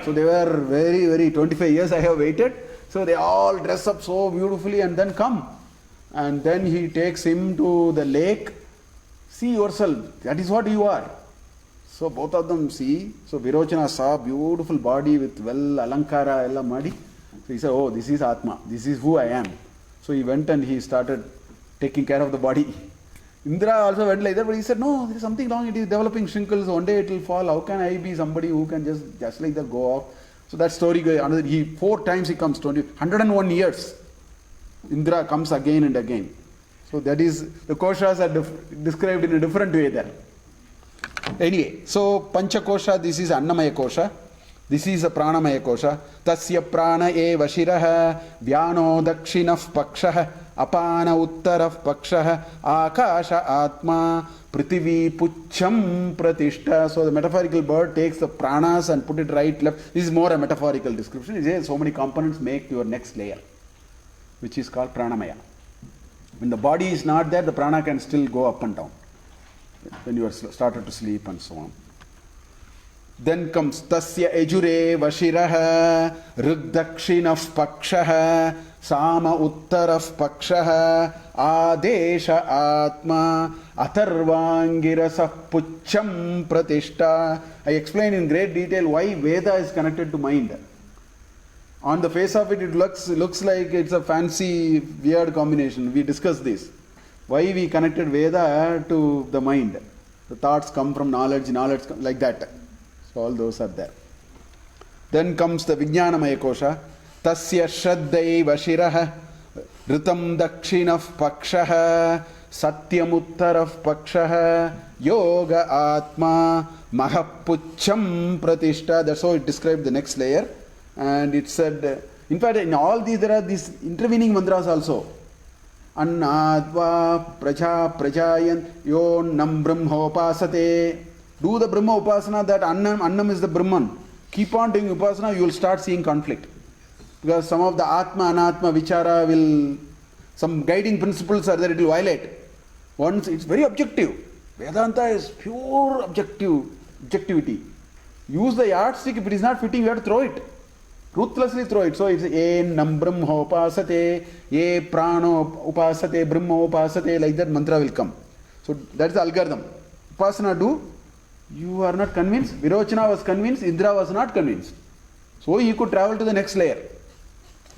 So they were very 25 years I have waited. So they all dress up so beautifully and then come. And then he takes him to the lake. See yourself, that is what you are. So both of them see. So Virochana saw beautiful body with well alankara ella madi. So he said, oh, this is Atma. This is who I am. So he went and he started taking care of the body. Indra also went like that, but he said, no, there is something wrong. It is developing shrinkles. One day it will fall. How can I be somebody who can just like that go off? So that story, another, 4 times he comes, 101 years. Indra comes again and again. So that is, the koshas are described in a different way there. Anyway, so Pancha Kosha, this is Annamaya Kosha. This is a Pranamaya Kosha. Tasya prana eva shiraha, vyano dakshinah pakshaha, apana uttarah pakshaha, akasha atma, prithivi pucham pratishta. So the metaphorical bird takes the pranas and put it right, left. This is more a metaphorical description. It says so many components make your next layer, which is called Pranamaya. When the body is not there, the prana can still go up and down. When you are started to sleep and so on. Then comes Tasya ejure vashiraha, rugdakshinah pakshaha, sama uttarah pakshaha, adesha atma, atharvangirasah pucham pratishta. I explain in great detail why Veda is connected to mind. On the face of it, it looks like it's a fancy, weird combination. We discussed this. Why we connected Veda to the mind. The thoughts come from knowledge like that. So all those are there. Then comes the Vijnanamaya Kosha. Tasya Shraddai Vashiraha, Ritam Dakshinah Pakshaha, Satyamuttarah Pakshaha, Yoga Atma, Mahapucham Pratishta. That's how it described the next layer. And it said, in fact, in all these there are these intervening mantras also. Annadva praja prajayan yon nam brahmopasate. Do the Brahma upasana, that annam is the Brahman. Keep on doing upasana, you will start seeing conflict. Because some of the Atma, Anatma, Vichara will, some guiding principles are there, it will violate. Once it's very objective, Vedanta is pure objectivity. Use the yardstick. If it is not fitting, you have to throw it. Ruthlessly throw it. So it's nam brahma upasate, ye prano upasate, brahma upasate, like that mantra will come. So that's the algorithm. Upasana do, you are not convinced. Virochana was convinced, Indra was not convinced. So he could travel to the next layer.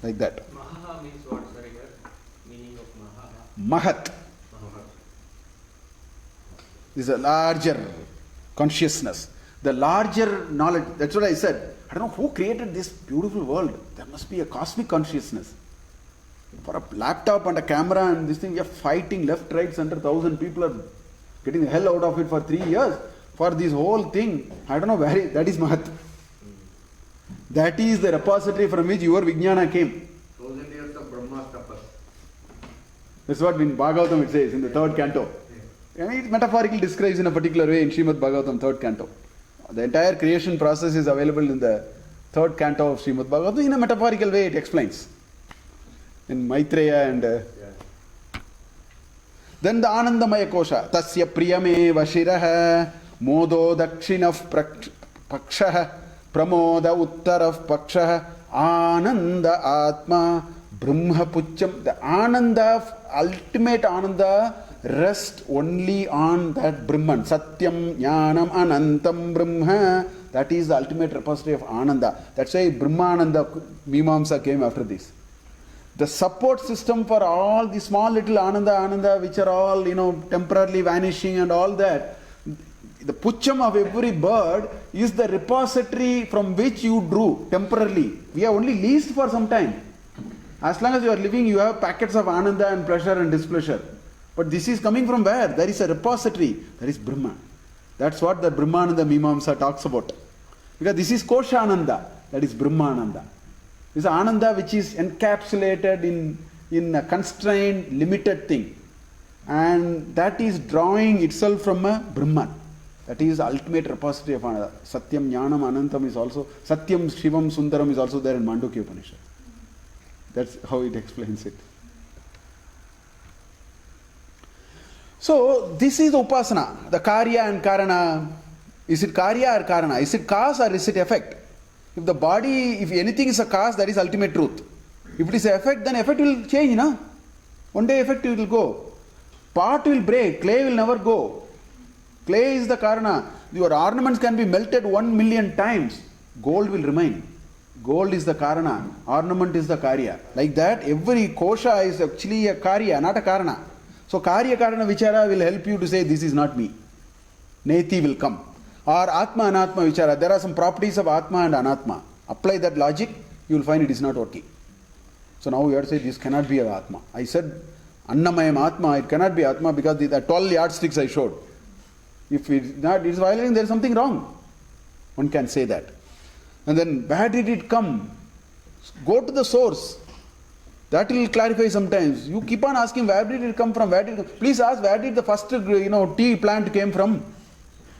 Like that. Maha means what, sir, here? Meaning of Maha? Mahat. This is a larger consciousness. The larger knowledge. That's what I said. I don't know who created this beautiful world. There must be a cosmic consciousness. For a laptop and a camera and this thing, we are fighting left, right, center. 1,000 people are getting the hell out of it for 3 years. For this whole thing, I don't know where that is Mahat. That is the repository from which your Vijnana came. 1,000 years of Brahma's tapas. That's what in Bhagavatam it says in the 3rd canto. I mean, it metaphorically describes in a particular way in Srimad Bhagavatam 3rd canto. The entire creation process is available in the 3rd canto of Srimad Bhagavatam. In a metaphorical way it explains. In Maitreya and... Then the Anandamaya Kosha. Tasya priyameva shiraha modo dakshinav pakshaha pramoda uttarav pakshaha ananda atma brahma pucham. The Ananda, ultimate Ananda, rest only on that Brahman. Satyam, Jnanam, Anantam, Brahma. That is the ultimate repository of Ananda. That's why Brahmananda Mimamsa came after this. The support system for all the small little Ananda, which are all, temporarily vanishing and all that. The pucham of every bird is the repository from which you drew temporarily. We are only leased for some time. As long as you are living, you have packets of Ananda and pleasure and displeasure. But this is coming from where? There is a repository. There is Brahma. That's what the Brahmananda Mimamsa talks about. Because this is Koshananda. That is Brahmananda. This is Ananda which is encapsulated in a constrained, limited thing. And that is drawing itself from a Brahman. That is the ultimate repository of Ananda. Satyam, Jnanam, Anantam is also, Satyam, Shivam, Sundaram is also there in Mandukya Upanishad. That's how it explains it. So, this is Upasana. The Karya and Karana. Is it Karya or Karana? Is it cause or is it effect? If the body, if anything is a cause, that is ultimate truth. If it is an effect, then effect will change, no? One day effect will go. Pot will break, clay will never go. Clay is the Karana. Your ornaments can be melted 1,000,000 times. Gold will remain. Gold is the Karana. Ornament is the Karya. Like that, every kosha is actually a Karya, not a Karana. So Karya Karana Vichara will help you to say, this is not me. Neti will come. Or Atma Anatma Vichara. There are some properties of Atma and Anatma. Apply that logic, you will find it is not working. So now you have to say, this cannot be Atma. I said, Annamayam Atma, it cannot be Atma because the 12 yardsticks I showed. If it's not, it's violating, there is something wrong. One can say that. And then, where did it come? Go to the source. That will clarify sometimes. You keep on asking, where did it come from? Where did it come? Please ask, where did the first tea plant came from?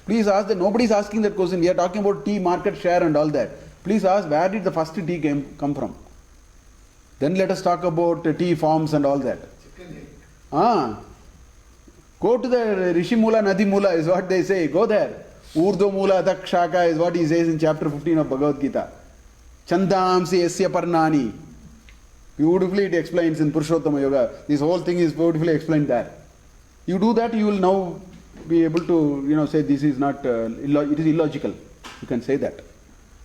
Please ask that. Nobody is asking that question. We are talking about tea market share and all that. Please ask, where did the first tea come from? Then let us talk about tea farms and all that. Go to the Rishi Mula, Nadi Mula is what they say. Go there. Urdo Mula, Dakshaka is what he says in chapter 15 of Bhagavad Gita. Chandamsi Esya Parnani. Beautifully it explains in Purushottama Yoga. This whole thing is beautifully explained there. You do that, you will now be able to, say this is not, it is illogical. You can say that.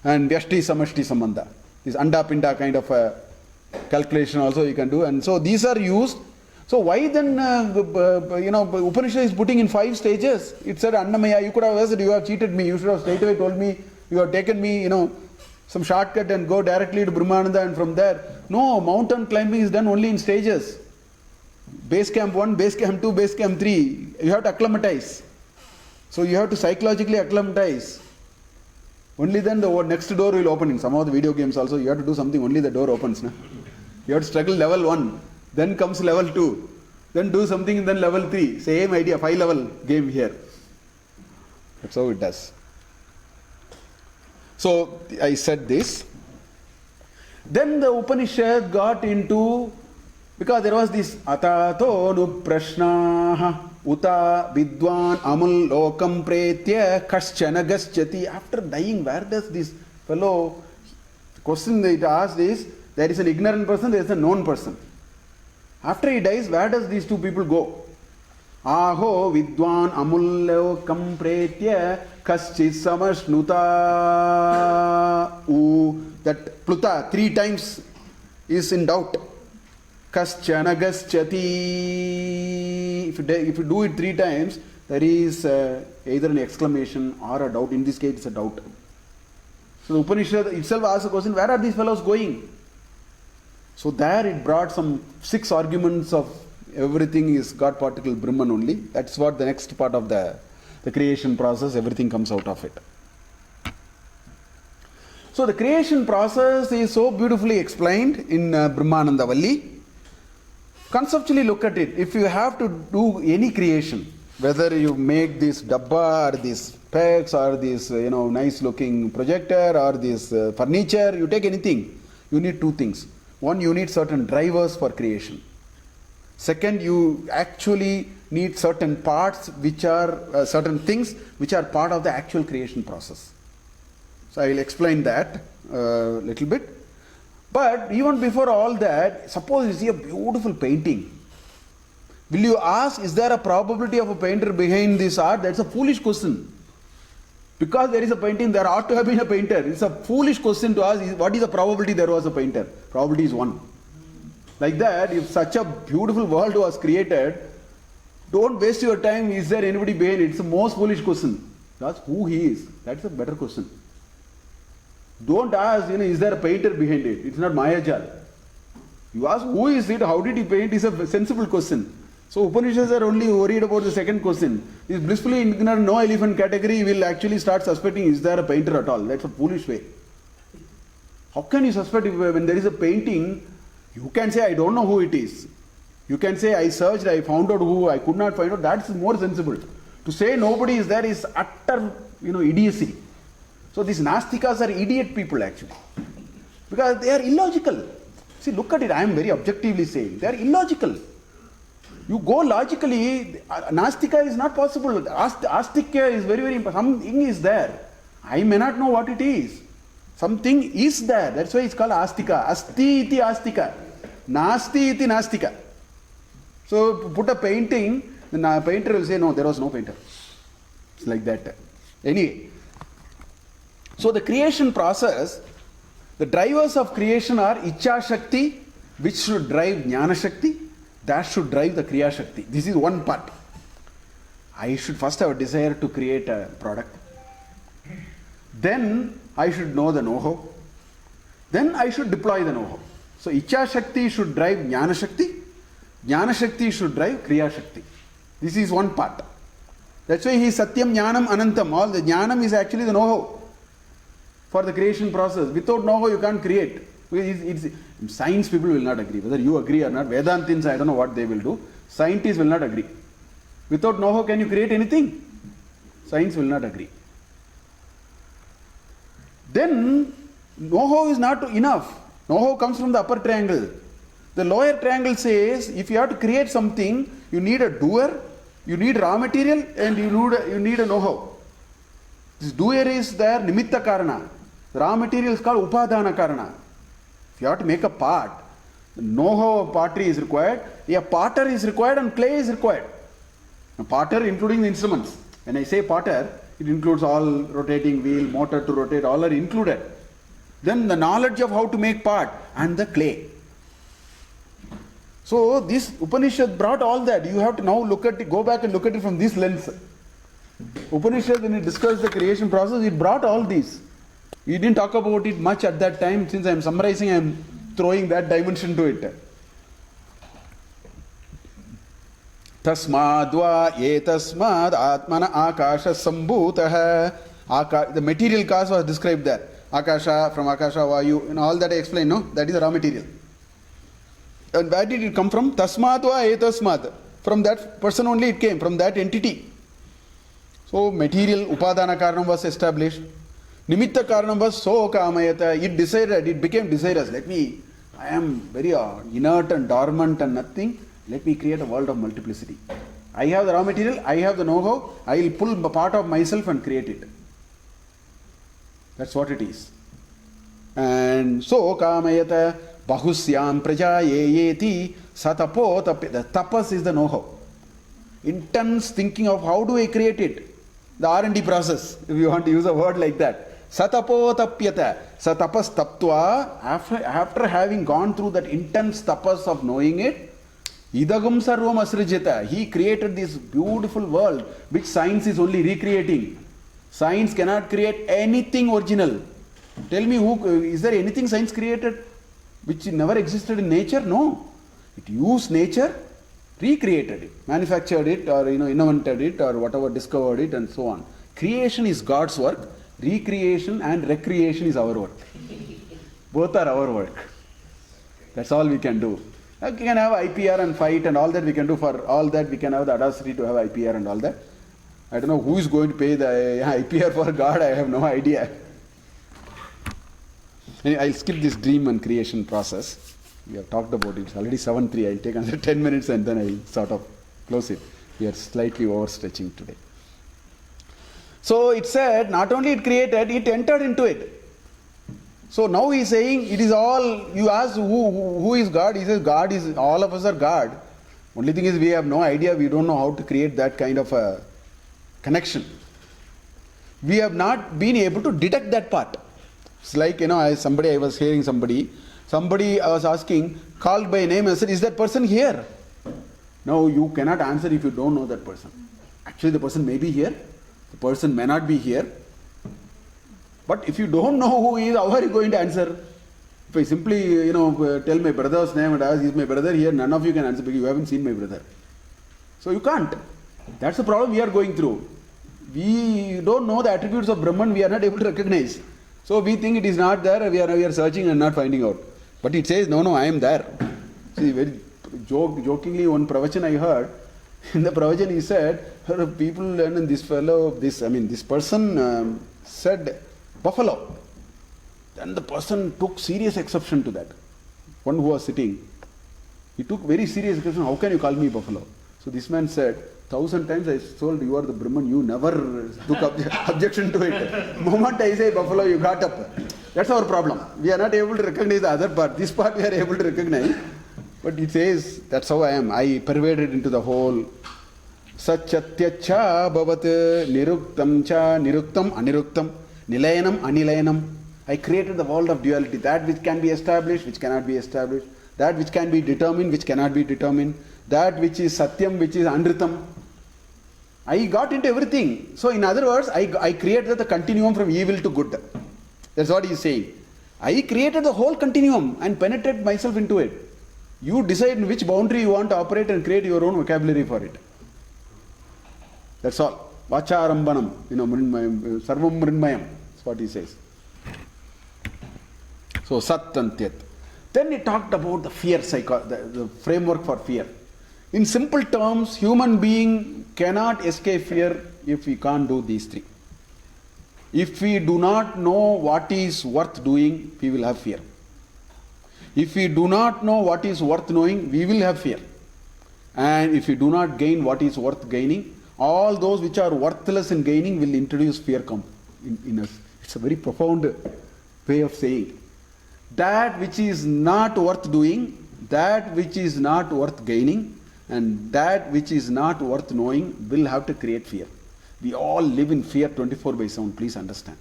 And Vyashti Samashti Sambandha. This Anda Pinda kind of calculation also you can do. And so these are used. So why then, Upanishad is putting in 5 stages. It said Annamaya, you could have said, you have cheated me. You should have straight away told me, you have taken me, some shortcut and go directly to Brahmananda and from there. No, mountain climbing is done only in stages. Base camp 1, base camp 2, base camp 3. You have to acclimatize. So you have to psychologically acclimatize. Only then the next door will open. In some of the video games also, you have to do something, only the door opens. Na? You have to struggle level 1. Then comes level 2. Then do something and then level 3. Same idea, 5 level game here. That's how it does. So I said this. Then the Upanishad got into, because there was this Atato nu prashnaha. uta vidwan amul lokam pretya kaschana gaschati. After dying, where does this fellow, the question that it asked is, there is an ignorant person, there is a known person. After he dies, where does these two people go? Aho vidwan amullokam pretya kaschit samashnuta. That pluta 3 times is in doubt. Kaschana gaschati. If you do it 3 times, there is either an exclamation or a doubt. In this case, it's a doubt. So the Upanishad itself asks the question, where are these fellows going? So there it brought some 6 arguments of everything is God particle Brahman only. That's what the next part of the creation process, everything comes out of it. So the creation process is so beautifully explained in Brahmanandavalli. Conceptually look at it. If you have to do any creation, whether you make this dabba or these pegs or this nice looking projector or this furniture, you take anything, you need 2 things. One, you need certain drivers for creation. Second, you actually need certain parts which are certain things which are part of the actual creation process. So I will explain that a little bit. But even before all that, suppose you see a beautiful painting. Will you ask, is there a probability of a painter behind this art? That's a foolish question. Because there is a painting, there ought to have been a painter. It's a foolish question to ask, what is the probability there was a painter? Probability is 1. Like that, if such a beautiful world was created, don't waste your time, is there anybody behind it? It's the most foolish question. Ask who he is. That's a better question. Don't ask, is there a painter behind it? It's not Mayajal. You ask who is it, how did he paint, is a sensible question. So Upanishads are only worried about the second question. This blissfully ignorant no elephant category will actually start suspecting, is there a painter at all? That's a foolish way. How can you suspect when there is a painting? You can say, I don't know who it is. You can say, I searched, I found out who, I could not find out. That's more sensible. To say nobody is there is utter, idiocy. So these Nastikas are idiot people actually. Because they are illogical. See, look at it, I am very objectively saying. They are illogical. You go logically, Nastika is not possible. Astikya is very, very important. Something is there. I may not know what it is. Something is there. That's why it's called Astika. Asti iti Astika. Nasti iti Nastika. So put a painting, the painter will say, no, there was no painter. It's like that. Anyway. So the creation process, the drivers of creation are Icha Shakti, which should drive Jnana Shakti. That should drive the Kriya Shakti. This is one part. I should first have a desire to create a product. Then I should know the know-how. Then I should deploy the know-how. So Icha Shakti should drive Jnana Shakti. Jnana Shakti should drive Kriya Shakti. This is one part. That's why he is Satyam, Jnanam, Anantam. All the Jnanam is actually the know-how for the creation process. Without know-how you can't create. Science people will not agree. Whether you agree or not, Vedantins, I don't know what they will do. Scientists will not agree. Without know-how can you create anything? Science will not agree. Then know-how is not enough. Know-how comes from the upper triangle. The lower triangle says if you have to create something, you need a doer, you need raw material, and you need a know-how. This doer is there, nimitta karana. The raw material is called upadana karana. If you have to make a pot, the know-how of pottery is required, a potter is required, and clay is required. A potter including the instruments. When I say potter, it includes all rotating wheel, motor to rotate, all are included. Then the knowledge of how to make pot and the clay. So this Upanishad brought all that. You have to now look at it, go back and look at it from this lens. Upanishad, when it discussed the creation process, it brought all these. We didn't talk about it much at that time. Since I am summarizing, I am throwing that dimension to it. Tasmadva etasmad atmana akasha sambhutah. The material cause was described there. Akasha, from Akasha, Vayu, and all that I explained, no? That is the raw material. And where did it come from? Tasmadva etasmad. From that person only it came, from that entity. So material upadana karanam was established. Nimitta karanam was so kamayata. It decided, it became desirous. I am very inert and dormant and nothing. Let me create a world of multiplicity. I have the raw material, I have the know-how, I will pull a part of myself and create it. That's what it is. And so kamayata bahusyam prajayeti satapo tapya. The tapas is the know-how. Intense thinking of how do I create it. The R&D process, if you want to use a word like that. Satapo tapyata. Satapas taptva. After having gone through that intense tapas of knowing it, idagam sarvam asrijata. He created this beautiful world which science is only recreating. Science cannot create anything original. Tell me, is there anything science created which never existed in nature? No. It used nature, recreated it, manufactured it, or invented it, or whatever, discovered it, and so on. Creation is God's work. Recreation and recreation is our work. Both are our work. That's all we can do. We can have IPR and fight and all that we can do. For all that we can have the audacity to have IPR and all that. I don't know who is going to pay the IPR for God. I have no idea. Anyway, I'll skip this dream and creation process. We have talked about it. It's already 7:03. I'll take another 10 minutes and then I'll sort of close it. We are slightly overstretching today. So it said, not only it created, it entered into it. So now he is saying, it is all, you ask who is God? He says, God is, all of us are God. Only thing is we have no idea, we don't know how to create that kind of a connection. We have not been able to detect that part. It's like, I was hearing somebody I was asking, called by name and said, is that person here? No, you cannot answer if you don't know that person. Actually, the person may be here, the person may not be here. But if you don't know who he is, how are you going to answer? If I simply, tell my brother's name and ask, is my brother here? None of you can answer because you haven't seen my brother. So you can't. That's the problem we are going through. We don't know the attributes of Brahman, we are not able to recognize. So we think it is not there, we are searching and not finding out. But it says, no, I am there. See, very jokingly, one pravachan I heard, in the pravachan he said, people, and this person said, buffalo. Then the person took serious exception to that. One who was sitting, he took very serious exception, how can you call me buffalo? So this man said, 1,000 times I told you are the Brahman, you never took objection to it. Moment I say buffalo, you got up. That's our problem. We are not able to recognize the other part. This part we are able to recognize. But it says, that's how I am. I pervaded into the whole. Satchatyacha bhavat niruktam cha niruktam aniruktam nilayanam anilayanam. I created the world of duality. That which can be established, which cannot be established. That which can be determined, which cannot be determined. That which is satyam, which is anritam. I got into everything. So in other words, I created the continuum from evil to good. That's what he is saying. I created the whole continuum and penetrated myself into it. You decide in which boundary you want to operate and create your own vocabulary for it. That's all. Vacharambanam, sarvam mrinmayam. That's what he says. So sat and tyat. Then he talked about the fear the framework for fear. In simple terms, human being cannot escape fear if we can't do these three. If we do not know what is worth doing, we will have fear. If we do not know what is worth knowing, we will have fear. And if we do not gain what is worth gaining, all those which are worthless in gaining will introduce fear in us. It's a very profound way of saying. That which is not worth doing, that which is not worth gaining, and that which is not worth knowing will have to create fear. We all live in fear 24/7, please understand.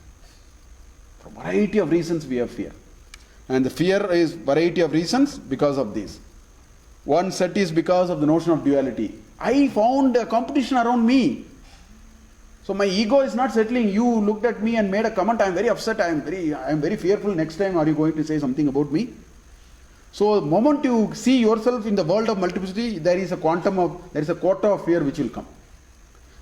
For a variety of reasons we have fear. And the fear is variety of reasons because of this. One set is because of the notion of duality. I found a competition around me. So my ego is not settling. You looked at me and made a comment. I am very upset. I am very fearful. Next time, are you going to say something about me? So the moment you see yourself in the world of multiplicity, there is a quota of fear which will come.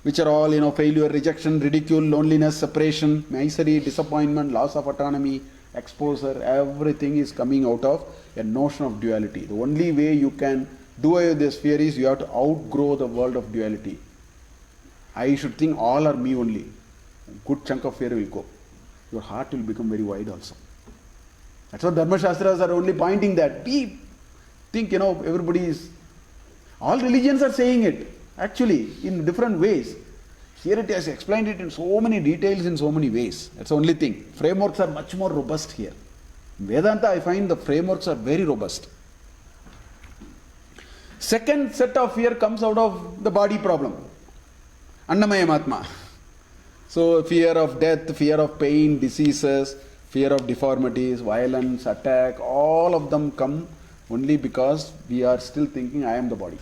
Which are all, failure, rejection, ridicule, loneliness, separation, misery, disappointment, loss of autonomy, exposure, everything is coming out of a notion of duality. The only way you can do away with this fear is you have to outgrow the world of duality. I should think all are me only. A good chunk of fear will go. Your heart will become very wide also. That's what Dharma Shastras are only pointing that. Think, everybody is, all religions are saying it. Actually, in different ways. Here it has explained it in so many details, in so many ways. That's the only thing. Frameworks are much more robust here. In Vedanta, I find the frameworks are very robust. Second set of fear comes out of the body problem. Annamayam Atma. So fear of death, fear of pain, diseases, fear of deformities, violence, attack, all of them come only because we are still thinking I am the body.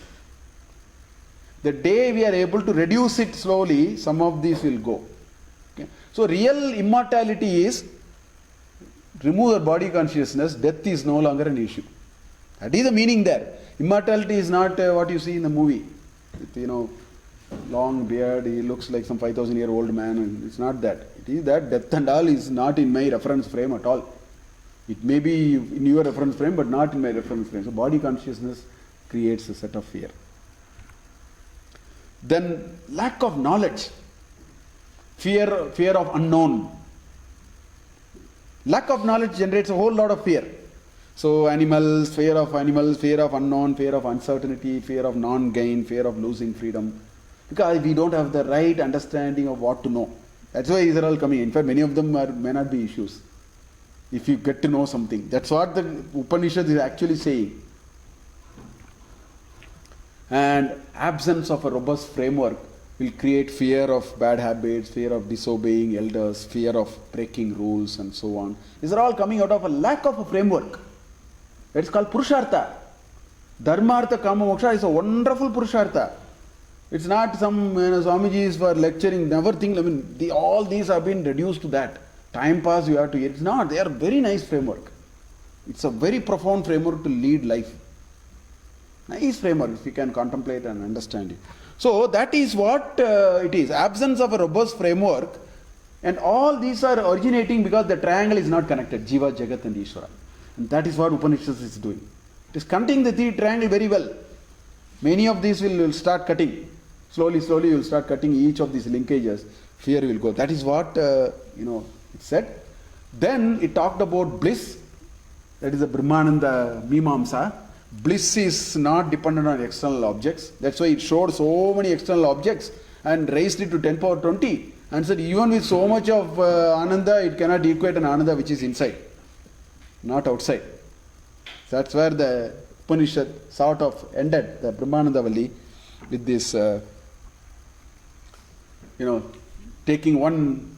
The day we are able to reduce it slowly, some of these will go. Okay? So real immortality is remove the body consciousness, death is no longer an issue. That is the meaning there. Immortality is not what you see in the movie. With, long beard, he looks like some 5,000-year-old man. And it's not that. It is that death and all is not in my reference frame at all. It may be in your reference frame, but not in my reference frame. So body consciousness creates a set of fear. Then lack of knowledge. Fear of unknown. Lack of knowledge generates a whole lot of fear. So fear of unknown, fear of uncertainty, fear of non-gain, fear of losing freedom. Because we don't have the right understanding of what to know. That's why these are all coming. In fact, many of them may not be issues. If you get to know something. That's what the Upanishad is actually saying. And absence of a robust framework will create fear of bad habits, fear of disobeying elders, fear of breaking rules and so on. These are all coming out of a lack of a framework. It's called Purushartha. Dharma, Artha, Kama, Moksha is a wonderful Purushartha. It's not some Swamijis for lecturing, never think, all these have been reduced to that. Time pass, you have to eat. It's not, they are very nice framework. It's a very profound framework to lead life. Nice framework if you can contemplate and understand it. So that is what it is. Absence of a robust framework, and all these are originating because the triangle is not connected. Jiva, Jagat and Ishvara. And that is what Upanishad is doing. It is connecting the triangle very well. Many of these will start cutting. Slowly you will start cutting each of these linkages. Fear will go. That is what it said. Then it talked about bliss. That is the Brahmananda Mimamsa. Bliss is not dependent on external objects. That's why it showed so many external objects and raised it to 10 power 20 and said even with so much of Ananda, it cannot equate an Ananda which is inside, not outside. That's where the Upanishad sort of ended, the Brahmanandavalli, with this, taking one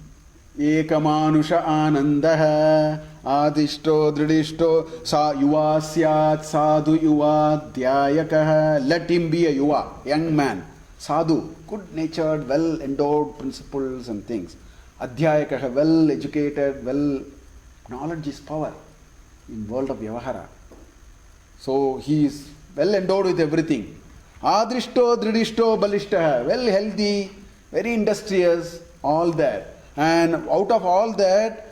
Ekamanusha Anandaha Adishto Dridishto Sa Yuva Syat Sadhu Yuva Dhyayakaha. Let him be a Yuva, young man. Sadhu, good natured, well endowed principles and things. Adhyayakaha, well educated, knowledge is power in world of Vyavahara. So he is well endowed with everything. Adrishto Dridishto Balishtaha, well healthy, very industrious, all that. And out of all that,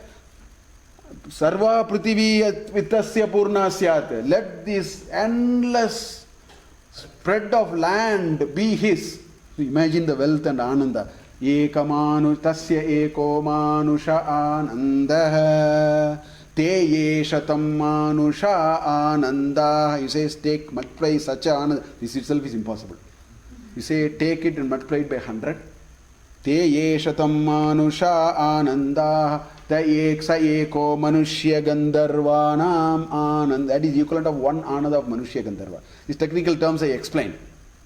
Sarva Prithivi Vittasya Purna Syat. Let this endless spread of land be his. Imagine the wealth and Ananda. Ekamanu Tasya Eko Manusha Ananda Te Yeshatam Manusha Ananda. You say take multiply such Ananda. This itself is impossible. You say take it and multiply it by 100. Te Yeshatam Manusha Ananda Ta Eksa Eko Manushya Gandharvanam Ananda. That is equivalent of one Ananda of Manushya Gandharva. These technical terms I explained.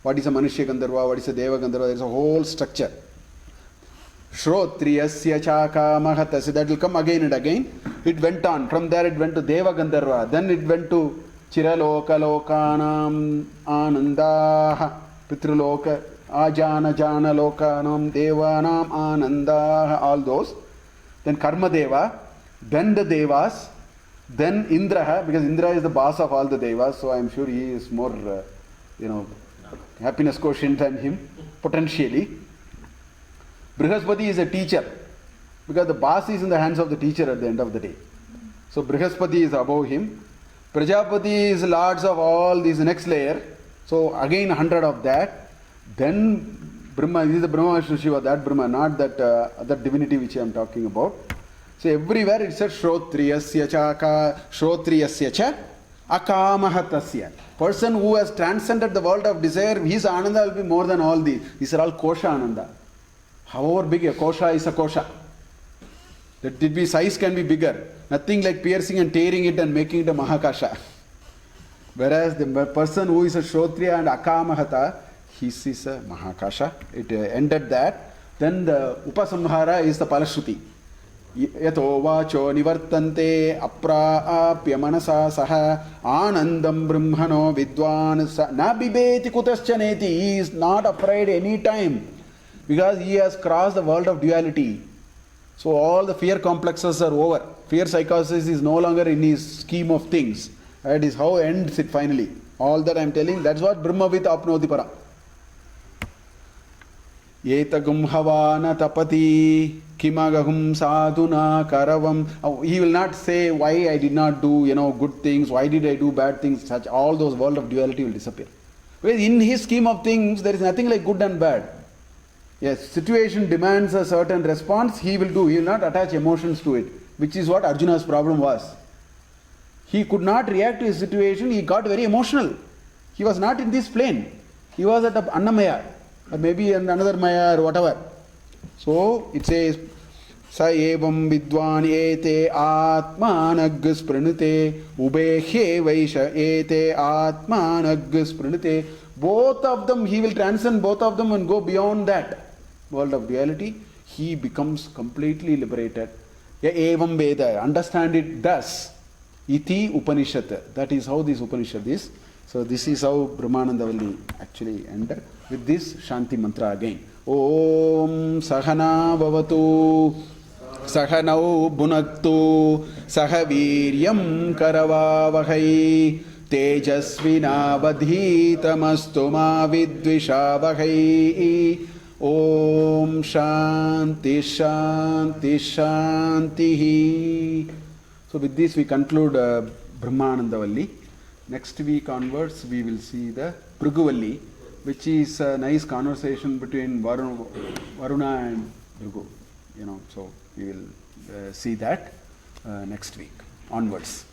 What is a Manushya Gandharva? What is a Deva Gandharva? There is a whole structure. Shrotriyasya Chaka Mahatasi. That will come again and again. It went on. From there it went to Deva Gandharva. Then it went to Chiraloka Lokanam Ananda Pitruloka Ajana Jana Lokanam Devanam Ananda. All those. Then Karma Deva. Then the Devas. Then Indra. Because Indra is the boss of all the Devas. So I am sure he is more, happiness quotient than him. Potentially. Brihaspati is a teacher, because the boss is in the hands of the teacher at the end of the day. So Brihaspati is above him. Prajapati is lords of all these next layer. So again 100 of that. Then Brahma, this is the Brahma Vishnu Shiva, that Brahma, not that other divinity which I am talking about. So everywhere it says Shrotriyasya Chaka, Shrotriyasya Cha, Akamahatasya. Person who has transcended the world of desire, his ananda will be more than all these. These are all kosha ananda. However big a kosha is a kosha. That did be size can be bigger. Nothing like piercing and tearing it and making it a mahakasha. Whereas the person who is a Shrotriya and Akamahata, his is a mahakasha. It ended that. Then the Upasamhara is the Palashruti. Yato vacho nivartante apraapya manasa saha anandam brahmano vidwan na bibeti kutaschaneti. He is not afraid any time because he has crossed the world of duality. So all the fear complexes are over. Fear psychosis is no longer in his scheme of things. That is how ends it finally. All that I am telling, that's what Brahmavit apnoti para. Yetagum havana tapati kimagahum sadhuna karavam. He will not say why I did not do good things, why did I do bad things, such all those world of duality will disappear. Because in his scheme of things there is nothing like good and bad. Yes, situation demands a certain response, he will do. He will not attach emotions to it, which is what Arjuna's problem was. He could not react to his situation, he got very emotional. He was not in this plane. He was at Annamaya, or maybe in another Maya or whatever. So it says, Sa evam vidwan ete atmanag spranute ubehe vaisha ete atmanag spranute. Both of them, he will transcend both of them and go beyond that world of duality. He becomes completely liberated. Ya evam veda, understand it thus. Iti Upanishad. That is how this Upanishad is. So this is how Brahmanandavalli actually ended. With this Shanti mantra again. Om Sahana Bhavatu Sahanau Bhunaktu Sahaviryam Karavavahai Tejasvinavadhitamastu ma vidvishavahai. Om Shanti Shanti Shanti. So with this we conclude Brahmanandavalli. Next week onwards we will see the Bhriguvalli, which is a nice conversation between Varuna and Bhrigu. So we will see that next week onwards.